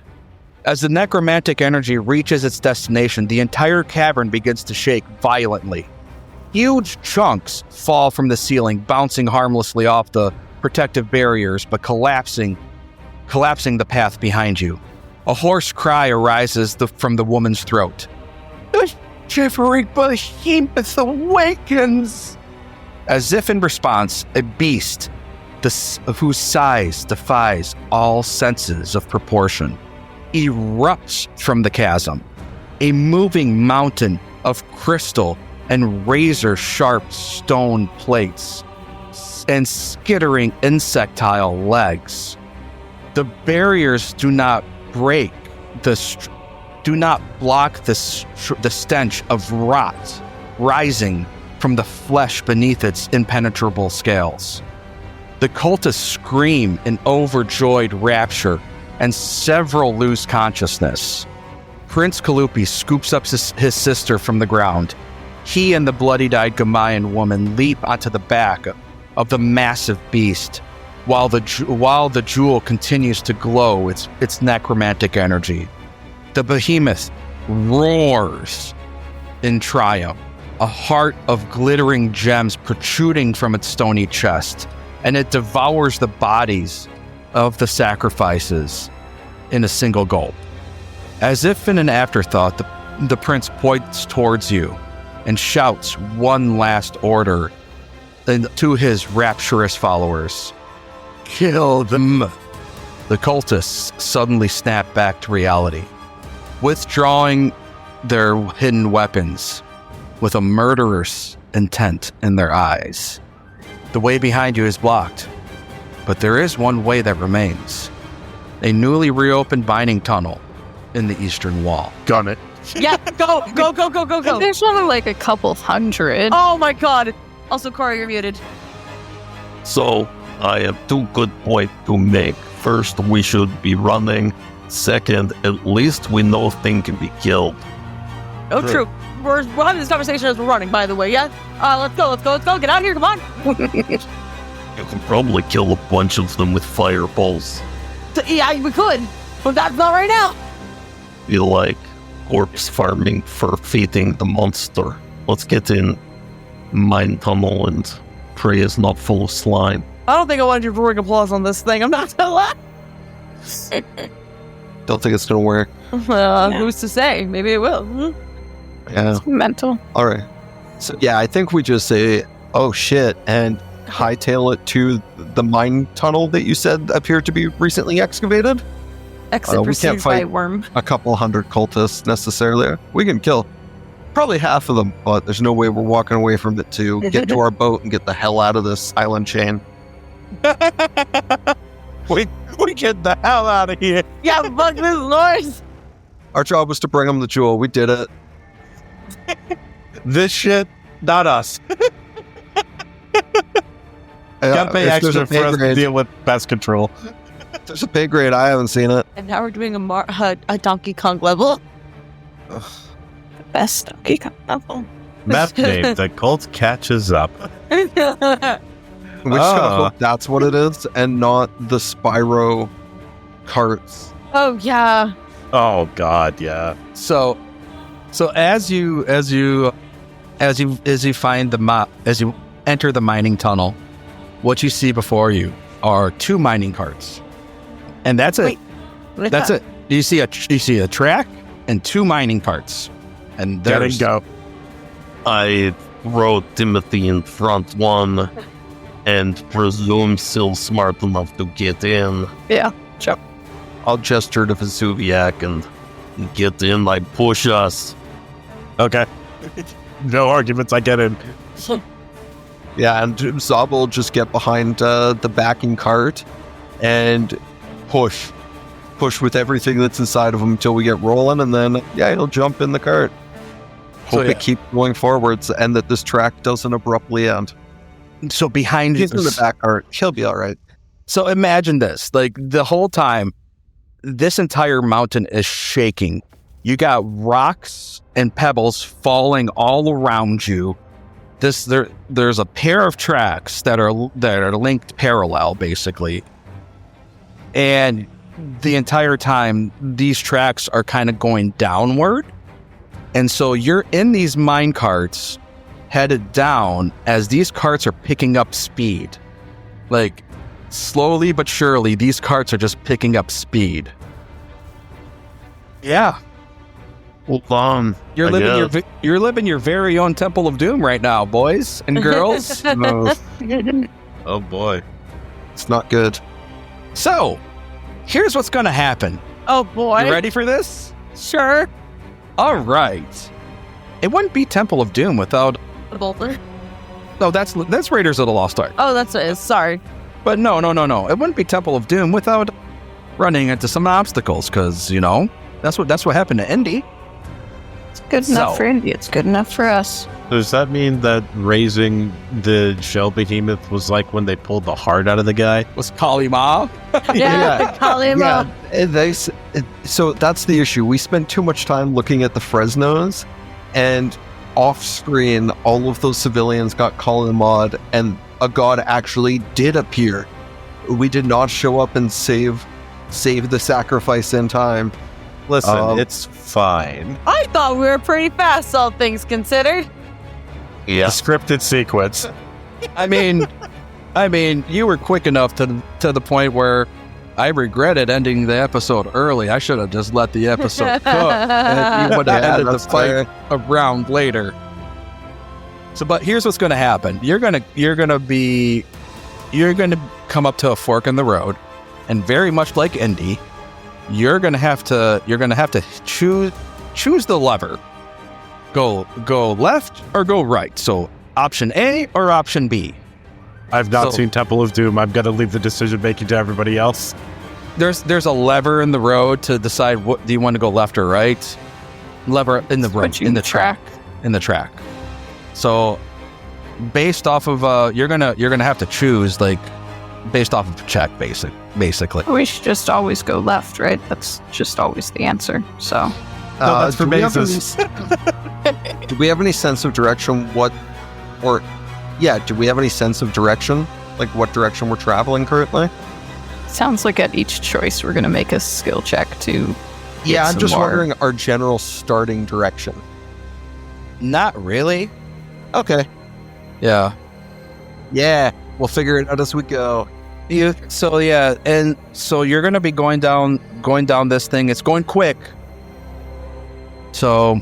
As the necromantic energy reaches its destination, the entire cavern begins to shake violently. Huge chunks fall from the ceiling, bouncing harmlessly off the protective barriers, but collapsing the path behind you. A hoarse cry arises from the woman's throat. The shivering behemoth awakens! As if in response, a beast whose size defies all senses of proportion erupts from the chasm, a moving mountain of crystal and razor-sharp stone plates and skittering insectile legs. The barriers do not break, do not block the stench of rot rising from the flesh beneath its impenetrable scales. The cultists scream in overjoyed rapture, and several lose consciousness. Prince Kalupi scoops up his sister from the ground. He and the bloody-eyed Gamayan woman leap onto the back of the massive beast, while the jewel continues to glow its necromantic energy. The behemoth roars in triumph, a heart of glittering gems protruding from its stony chest, and it devours the bodies of the sacrifices in a single gulp. As if in an afterthought, the prince points towards you and shouts one last order to his rapturous followers. Kill them! The cultists suddenly snap back to reality, withdrawing their hidden weapons with a murderous intent in their eyes. The way behind you is blocked, but there is one way that remains. A newly reopened mining tunnel in the eastern wall. Gun it. Yeah, go. There's only like a couple hundred. Oh my god. Also, Corey, you're muted. So, I have two good points to make. First, we should be running. Second, at least we know thing can be killed. Oh, true. We're having this conversation as we're running, by the way, yeah? Let's go. Get out of here, come on. You can probably kill a bunch of them with fireballs. Yeah, we could, but that's not right now. You like corpse farming for feeding the monster. Let's get in mine tunnel and pray it's not full of slime. I don't think I want your roaring applause on this thing. I'm not gonna lie. Don't think it's gonna work. Who's to say? Maybe it will. Yeah. Mental. All right. So yeah, I think we just say, "Oh shit," and hightail it to the mine tunnel that you said appeared to be recently excavated. Exit we pursued can't fight by worm. a couple hundred cultists necessarily. We can kill probably half of them, but there's no way we're walking away from it to get to our boat and get the hell out of this island chain. We get the hell out of here. Yeah, fuck this noise. Our job was to bring them the jewel. We did it. This shit, not us. Gotta pay If there's extra a for pay us to grade, deal with pest control. there's a pay grade. I haven't seen it. And now we're doing a Donkey Kong level. The best Donkey Kong level. Map name, the cult catches up. We just gotta hope that's what it is, and not the Spyro carts. Oh yeah. Oh god, yeah. So as you find as you enter the mining tunnel, what you see before you are two mining carts, and that's it. Wait, That's it. You see a track and two mining carts, and There there's you go. I wrote Timothy in front one and presume still smart enough to get in. Yeah. I'll gesture to Vesuviac and get in, like push us. Okay. No arguments, I get in. Yeah, and Zob will just get behind the backing cart and push with everything that's inside of him until we get rolling, and then he'll jump in the cart. Hope it keeps going forwards and that this track doesn't abruptly end. so behind you. He's in the back cart. He'll be all right. So imagine this, like the whole time, this entire mountain is shaking. You got rocks and pebbles falling all around you. There's a pair of tracks that are linked parallel, basically. And the entire time, these tracks are kind of going downward. And so you're in these mine carts headed down as these carts are picking up speed. Like, slowly but surely, these carts are just picking up speed. Yeah. Hold on. You're living your very own Temple of Doom right now, boys and girls. Oh boy. It's not good. So, here's what's going to happen. Oh boy. You ready for this? Sure. All right. It wouldn't be Temple of Doom without... The bolter. No, that's Raiders of the Lost Ark. Oh, that's what it is. Sorry. But no. It wouldn't be Temple of Doom without running into some obstacles, because, that's what happened to Indy. It's good enough for India. It's good enough for us. Does that mean that raising the shell behemoth was like when they pulled the heart out of the guy? Was Kalima? Kalima. So that's the issue. We spent too much time looking at the Fresnos, and off screen, all of those civilians got Kalimad, and a god actually did appear. We did not show up and save the sacrifice in time. Listen, it's fine. I thought we were pretty fast, all things considered. Yeah. A scripted sequence. I mean, you were quick enough to the point where I regretted ending the episode early. I should have just let the episode cook, and you would have ended the fight a round later. So, but here's what's going to happen: you're gonna come up to a fork in the road, and very much like Indy, you're gonna have to choose the lever. Go left or go right. So option A or option B. I've not seen Temple of Doom. I'm gonna leave the decision making to everybody else. There's a lever in the road to decide what do you want to go left or right. Lever in the road, in the track. So based off of you're gonna have to choose like based off of a check basically. We should just always go left, right? That's just always the answer. So No, that's for mazes. Do we have any sense of direction? Do we have any sense of direction? Like what direction we're traveling currently? sounds like at each choice we're going to make a skill check to. Yeah, I'm just wondering our general starting direction. Not really. Okay. Yeah. Yeah, we'll figure it out as we go. So you're going to be going down this thing. It's going quick. So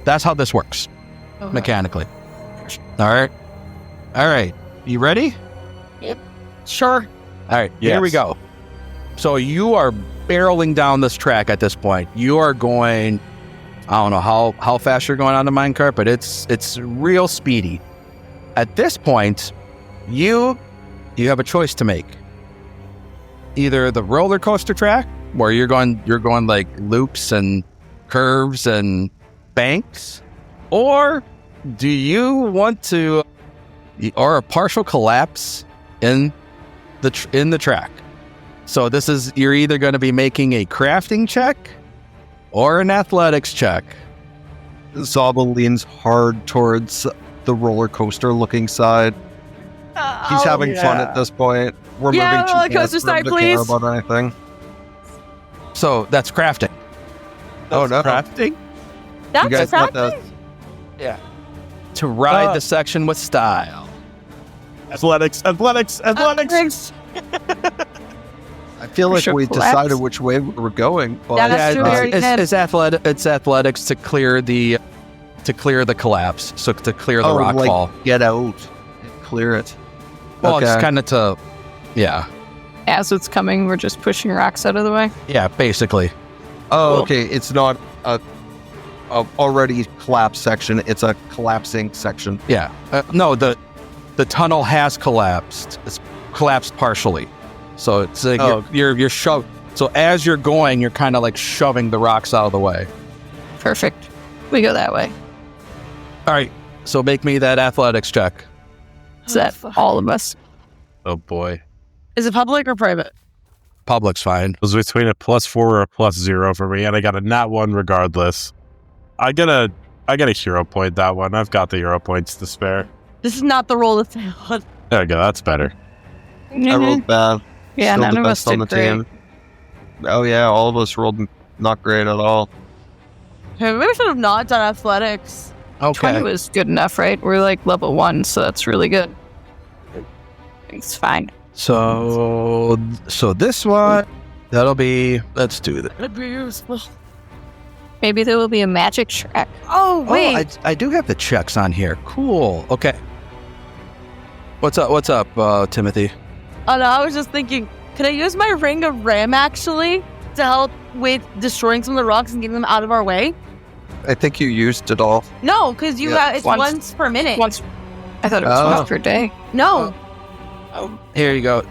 that's how this works mechanically. All right. You ready? Yep. Sure. All right. Yes. Here we go. So you are barreling down this track at this point. You are going, I don't know how fast you're going on the minecart, but it's real speedy. At this point, you have a choice to make. Either the roller coaster track, where you're going like loops and curves and banks, or do you want to, or a partial collapse in the track? So you're either going to be making a crafting check or an athletics check. Zaba leans hard towards the roller coaster looking side. He's having fun at this point. We're moving roller coaster side, please. Care about anything. So that's crafting. No. Crafting? That's you guys got that? Yeah. To ride the section with style. Athletics. I feel like we decided which way we were going. But It's athletics to clear the collapse. So to clear the rock fall. Get out and clear it. Well, it's kind of As it's coming, we're just pushing rocks out of the way. Yeah, basically. Oh, cool. Okay. It's not a already collapsed section. It's a collapsing section. Yeah. No, the tunnel has collapsed. It's collapsed partially. So it's like you're shoved. So as you're going, you're kind of like shoving the rocks out of the way. Perfect. We go that way. All right. So make me that athletics check. Is that all of us? Oh boy. Is it public or private? Public's fine. It was between a +4 or a +0 for me, and I got a nat 1 regardless. I got a hero point that one. I've got the hero points to spare. This is not the roll that's on. There we go. That's better. I rolled bad. Yeah, Still none the of us best on did the great. team. Oh yeah, all of us rolled not great at all. Hey, maybe we should have not done athletics. 20 was good enough, right? We're like level 1, so that's really good. It's fine. So this one, let's do that. That'd be useful. Maybe there will be a magic track. Oh, wait. I do have the checks on here. Cool. Okay. What's up, Timothy? Oh, no, I was just thinking, could I use my Ring of Ram, actually, to help with destroying some of the rocks and getting them out of our way? I think you used it all. No, because it's once per minute. I thought it was once per day. No. Here you go.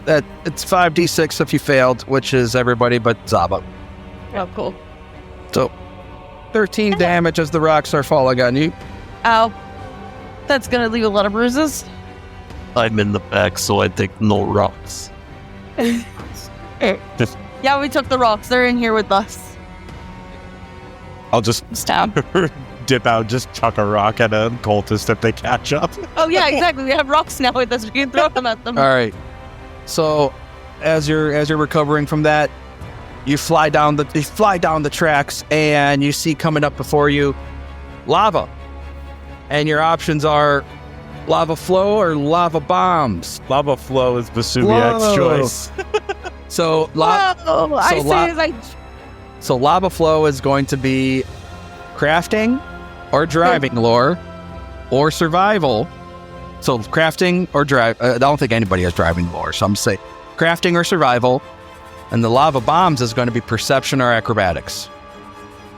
It's 5d6 if you failed, which is everybody but Zaba. Oh, cool. So 13 damage as the rocks are falling on you. Ow. That's gonna leave a lot of bruises. I'm in the back, so I take no rocks. Yeah, we took the rocks. They're in here with us. I'll just It's down. dip out, just chuck a rock at a cultist if they catch up. Oh yeah, exactly. We have rocks now with us. We can throw them at them. All right. So, as you're recovering from that, you fly down the tracks, and you see coming up before you lava, and your options are lava flow or lava bombs. Lava flow is Vesuviac's choice. So, so lava flow is going to be crafting or driving lore or survival. So crafting or drive. I don't think anybody has driving lore. So I'm say crafting or survival. And the lava bombs is going to be perception or acrobatics.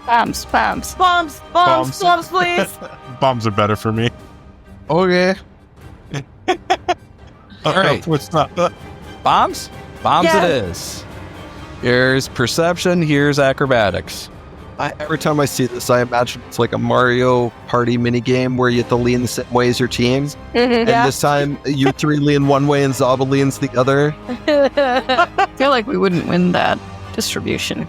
Bombs. Bombs, please. Bombs are better for me. Okay. All right. What's not? Bombs? Bombs Yeah. it is. Here's perception. Here's acrobatics. Every time I see this, I imagine it's like a Mario Party minigame where you have to lean the same way as your teams. And this time, you three lean one way and Zaba leans the other. I feel like we wouldn't win that distribution.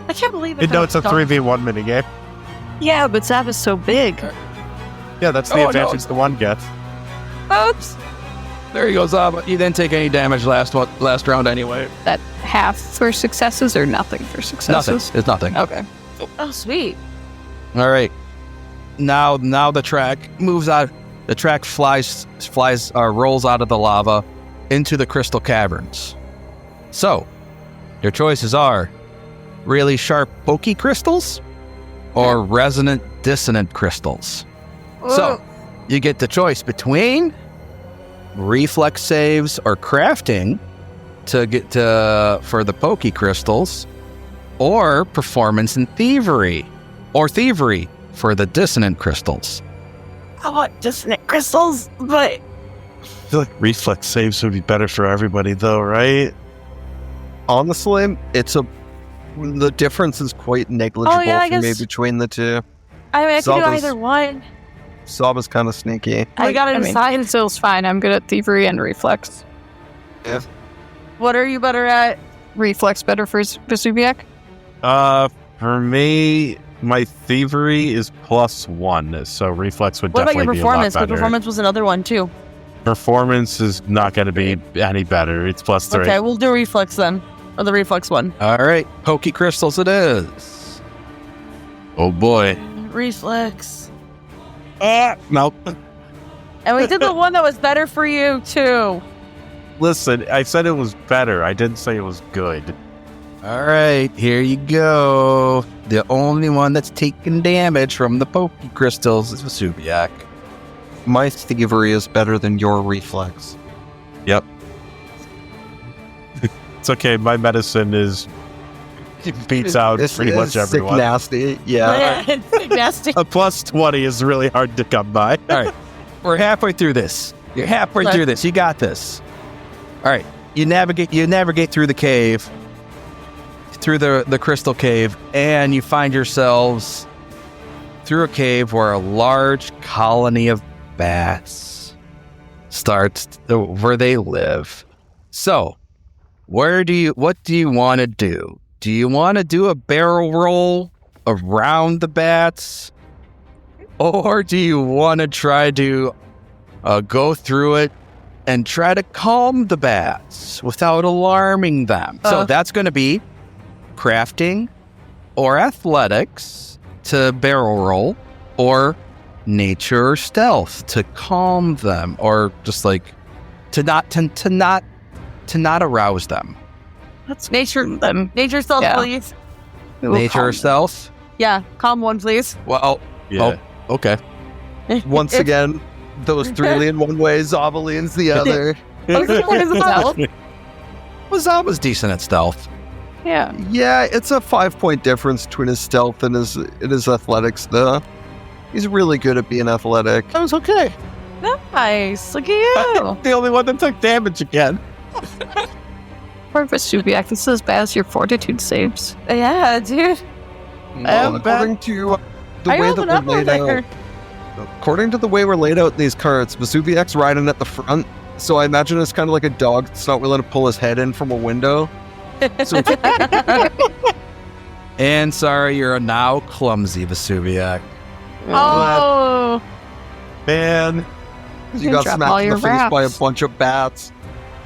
I can't believe it. No, it's a 3v1 minigame. Yeah, but Zap is so big. Yeah, that's the Oh, no. advantage the one gets. Oops. There you go, Zaba. You didn't take any damage last round anyway. That half for successes or nothing for successes? Nothing. It's nothing. Okay. Oh, sweet. All right. Now the track moves out. The track rolls out of the lava into the crystal caverns. So, your choices are really sharp, pokey crystals or resonant, dissonant crystals. So, you get the choice between reflex saves or crafting to get for the pokey crystals, or performance and thievery, or thievery for the dissonant crystals. I want dissonant crystals, but I feel like reflex saves would be better for everybody, though, right? Honestly, the difference is quite negligible Oh, yeah, I for me guess- between the two. I mean, I can do Zaba's- either one. Zaba's kind of sneaky. I gotta decide. Skill's fine. I'm good at thievery and reflex. What are you better at? Reflex better for Vesuviac? For me, my thievery is +1, so reflex would What about definitely your be a lot performance? better. But performance was another one too. Performance is not going to be any better. It's +3. Okay, we'll do reflex then, or the reflex one. All right, pokey crystals it is. Oh boy. Reflex. Nope. And we did the one that was better for you too. Listen, I said it was better. I didn't say it was good. All right, here you go. The only one that's taking damage from the pokey crystals is Vesuviac. My thievery is better than your reflex. Yep. It's okay. My medicine beats out It's- pretty much it's everyone. Sick nasty. Yeah. It's nasty. A +20 is really hard to come by. All right, we're halfway through this. You're halfway Right. through this. You got this. All right, you navigate through the cave, through the crystal cave, and you find yourselves through a cave where a large colony of bats starts where they live. So, what do you want to do? Do you want to do a barrel roll around the bats? Or do you want to try to go through it and try to calm the bats without alarming them? So that's going to be crafting or athletics to barrel roll, or nature or stealth to calm them, or just like to not arouse them. That's Nature stealth, Yeah. please. we will Nature calm or stealth? Yeah, calm one, please. Well, Yeah. oh, okay. Once again, those three lean one way, Zaba leans the other. What is stealth? Well, Zaba's decent at stealth. Yeah. Yeah, it's a 5-point difference between his stealth and his athletics, though. He's really good at being athletic. That was okay. Nice. Look at you. The only one that took damage again. For Vesuviac, this is as bad as your fortitude saves. Yeah, dude. According to the I way opened that up we're over laid out, there. According to the way we're laid out in these carts, Vesuviak's riding at the front, so I imagine it's kind of like a dog that's not willing to pull his head in from a window. So And sorry, you're now clumsy, Vesuviak. Oh, Man, you got Drop smacked all in the your face by a wraps. bunch of bats.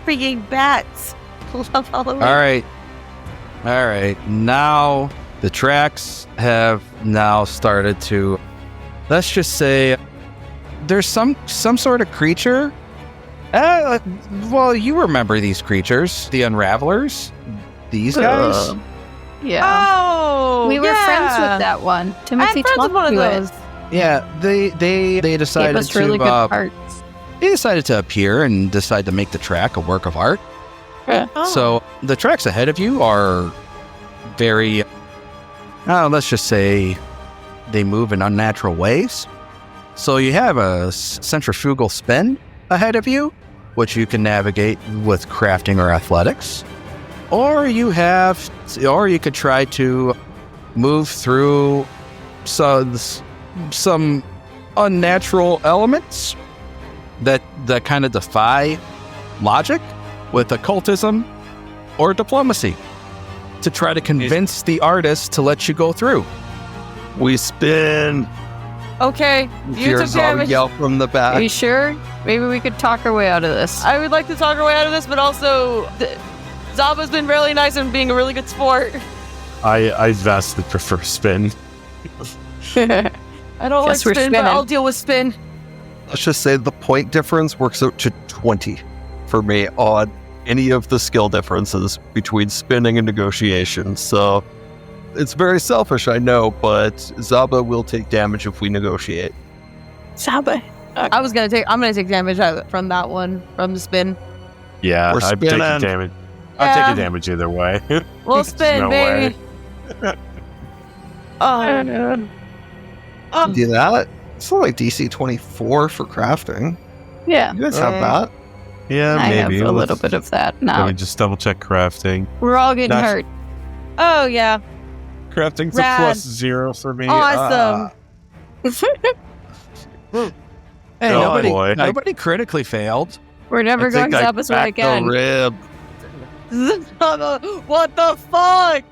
freaking bats! Love Halloween. All right. Now the tracks have now started to. Let's just say there's some sort of creature. Well, you remember these creatures, the Unravelers. These guys. Yeah. Oh, We were friends with that one. I had Timothy friends with talked one of to those. it. Yeah, they Gave decided us really to. good parts. They decided to appear and decide to make the track a work of art. Oh. So the tracks ahead of you are very, let's just say, they move in unnatural ways. So you have a centrifugal spin ahead of you, which you can navigate with crafting or athletics, or you could try to move through some unnatural elements that kind of defy logic with occultism or diplomacy to try to convince the artist to let you go through. We spin. Okay, you Hear took Zaba damage. yell from the Are back. you sure? Maybe we could talk our way out of this. I would like to talk our way out of this, but also Zaba's been really nice and being a really good sport. I vastly prefer spin. I don't Guess like we're spin, but spinning. I'll deal with spin. Let's just say the point difference works out to 20 for me on any of the skill differences between spinning and negotiation. So it's very selfish, I know, but Zaba will take damage if we negotiate. Saba. I'm gonna take damage from that one, from the spin. Yeah, We're I'm taking spinning. damage. I'm Yeah. taking damage either way. We'll spin, No baby. Oh, Do that? It's not like DC 24 for crafting. Yeah. You guys have that? Yeah, I have maybe. a little bit of that Let now. me just double check crafting. We're all getting Nice. hurt. oh yeah. Crafting's Rad. a +0 for me. Awesome. Hey, Oh, boy. nobody critically failed. We're never going Zaba's way again. Rib. Zaba, what the fuck?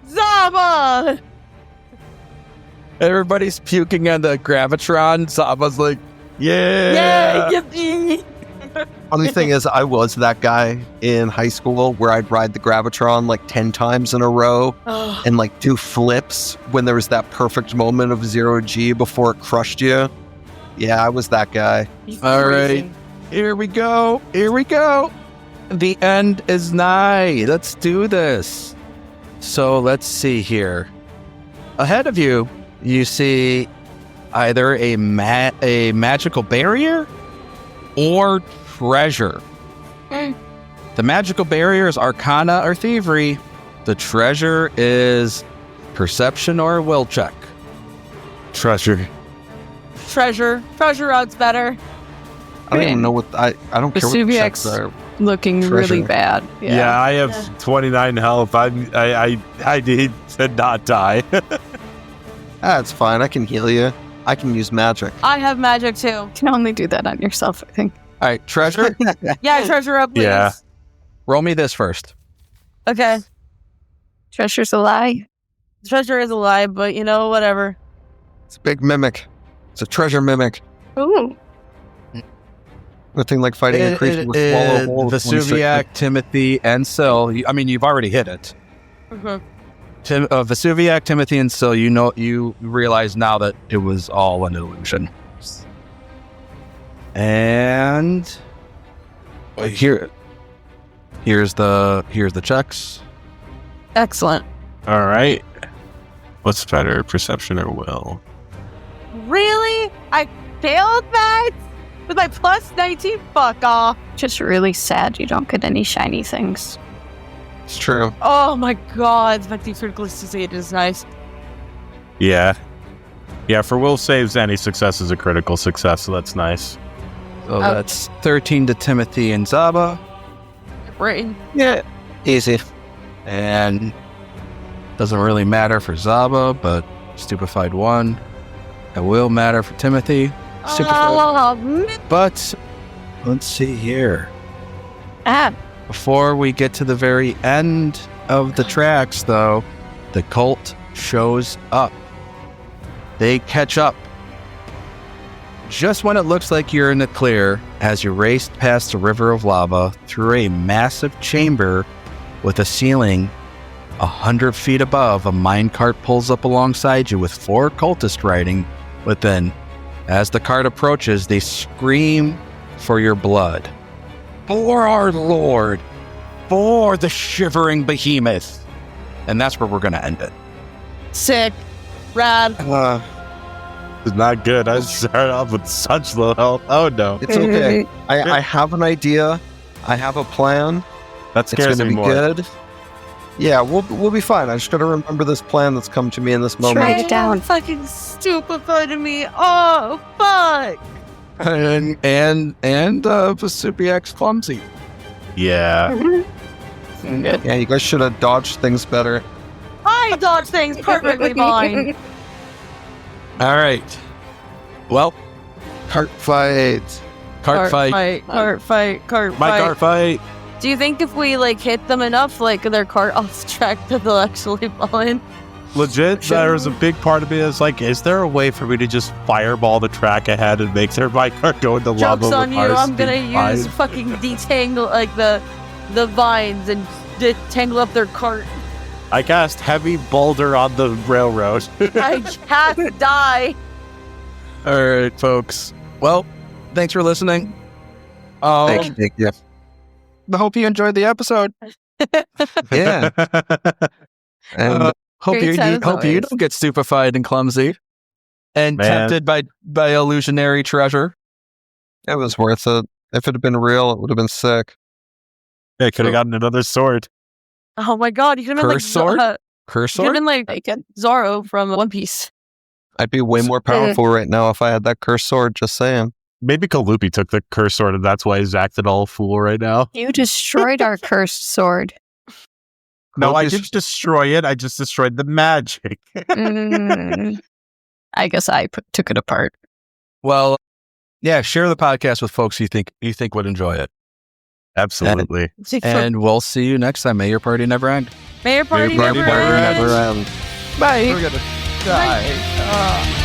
Zaba! Everybody's puking on the gravitron. Zaba's like, yeah. Yeah, yippee! Funny thing is, I was that guy in high school where I'd ride the Gravitron like 10 times in a row Oh, and like do flips when there was that perfect moment of 0G before it crushed you. Yeah, I was that guy. All crazy. right. Here we go. The end is nigh. Let's do this. So let's see here. Ahead of you, you see either a magical barrier or treasure. The magical barrier is Arcana or Thievery. The treasure is Perception or Will check. Treasure. Treasure routes better. I don't even know what I don't care what the checks Vesuviak's are. looking Treasure. really bad. Yeah, I have 29 health. I need to not die. It's fine. I can heal you. I can use magic. I have magic too. You can only do that on yourself, I think. All right, treasure. Yeah, treasure up, please. Yeah. Roll me this first. Okay. Treasure's a lie. Treasure is a lie, but you know, whatever. It's a big mimic. It's a treasure mimic. Ooh. Nothing like fighting a creature with swallow hole. with one straight Vesuviak, Timothy, and Syl. I mean, you've already hit it. Mhm. Vesuviak, Timothy, and Syl. You realize now that it was all an illusion. And here's the checks. Excellent. All right. What's better, perception or will? Really? I failed that? With my plus 19? Fuck off. Just really sad you don't get any shiny things. It's true. Oh my god. The fact that you critically succeeded is nice. Yeah. Yeah, for will saves, any success is a critical success, so that's nice. So that's 13 to Timothy and Zaba. Brain. Yeah. Easy. And doesn't really matter for Zaba, but Stupefied 1. It will matter for Timothy. But let's see here. Ah, Before we get to the very end of the tracks, though, the cult shows up. They catch up. Just when it looks like you're in the clear, as you race past a river of lava through a massive chamber with a ceiling 100 feet above, a minecart pulls up alongside you with 4 cultists riding within. As the cart approaches, they scream for your blood. For our Lord! For the shivering behemoth! And that's where we're going to end it. Sick. Rad. It's not good. I started off with such low health. Oh no. It's okay. I have an idea. I have a plan. That It's scares going me to be more. good. Yeah, we'll be fine. I just got to remember this plan that's come to me in this moment. Write it down. Fucking stupefied me. Oh, fuck. And Vesuviac's clumsy. Yeah. Good. Yeah, you guys should have dodged things better. I dodge things perfectly fine. All right. Well, cart fight. Cart fight. Cart fight. My cart fight. Do you think if we like hit them enough, like their cart off track, that they'll actually fall in? Legit, there was a big part of me that's like, is there a way for me to just fireball the track ahead and make their my cart go into lava? Jokes on with you! our I'm gonna speed use fucking detangle like the vines and detangle up their cart. I cast heavy boulder on the railroad. I can't die. All right, folks. Well, thanks for listening. Thank you. I hope you enjoyed the episode. Yeah. And Hope Great you time as hope you always. don't get stupefied and clumsy and Man. tempted by illusionary treasure. it was worth it. If it had been real, it would have been sick. I could have gotten another sword. Oh my god, you could have been like Curse sword? you could have Curse sword? been like Zoro from One Piece. I'd be way more powerful right now if I had that cursed sword, just saying. Maybe Kalupi took the curse sword and that's why he's acting all fool right now. You destroyed our cursed sword. No, I Kalupi's- didn't destroy it. I just destroyed the magic. I guess I took it apart. Well, yeah, share the podcast with folks you think would enjoy it. Absolutely. And we'll see you next time. May your party never end. Mayor Party Mayor never Party ends. Never end. Bye. We're gonna Die.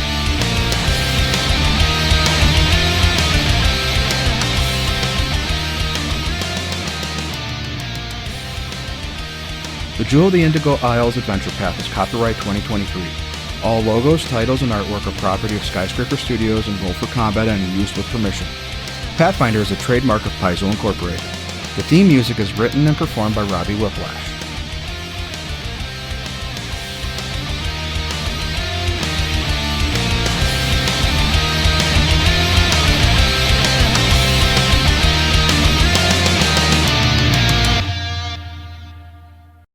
The Jewel of the Indigo Isles Adventure Path is copyright 2023. All logos, titles, and artwork are property of Skyscraper Studios and Roll for Combat and used with permission. Pathfinder is a trademark of Paizo Incorporated. The theme music is written and performed by Robbie Whiplash.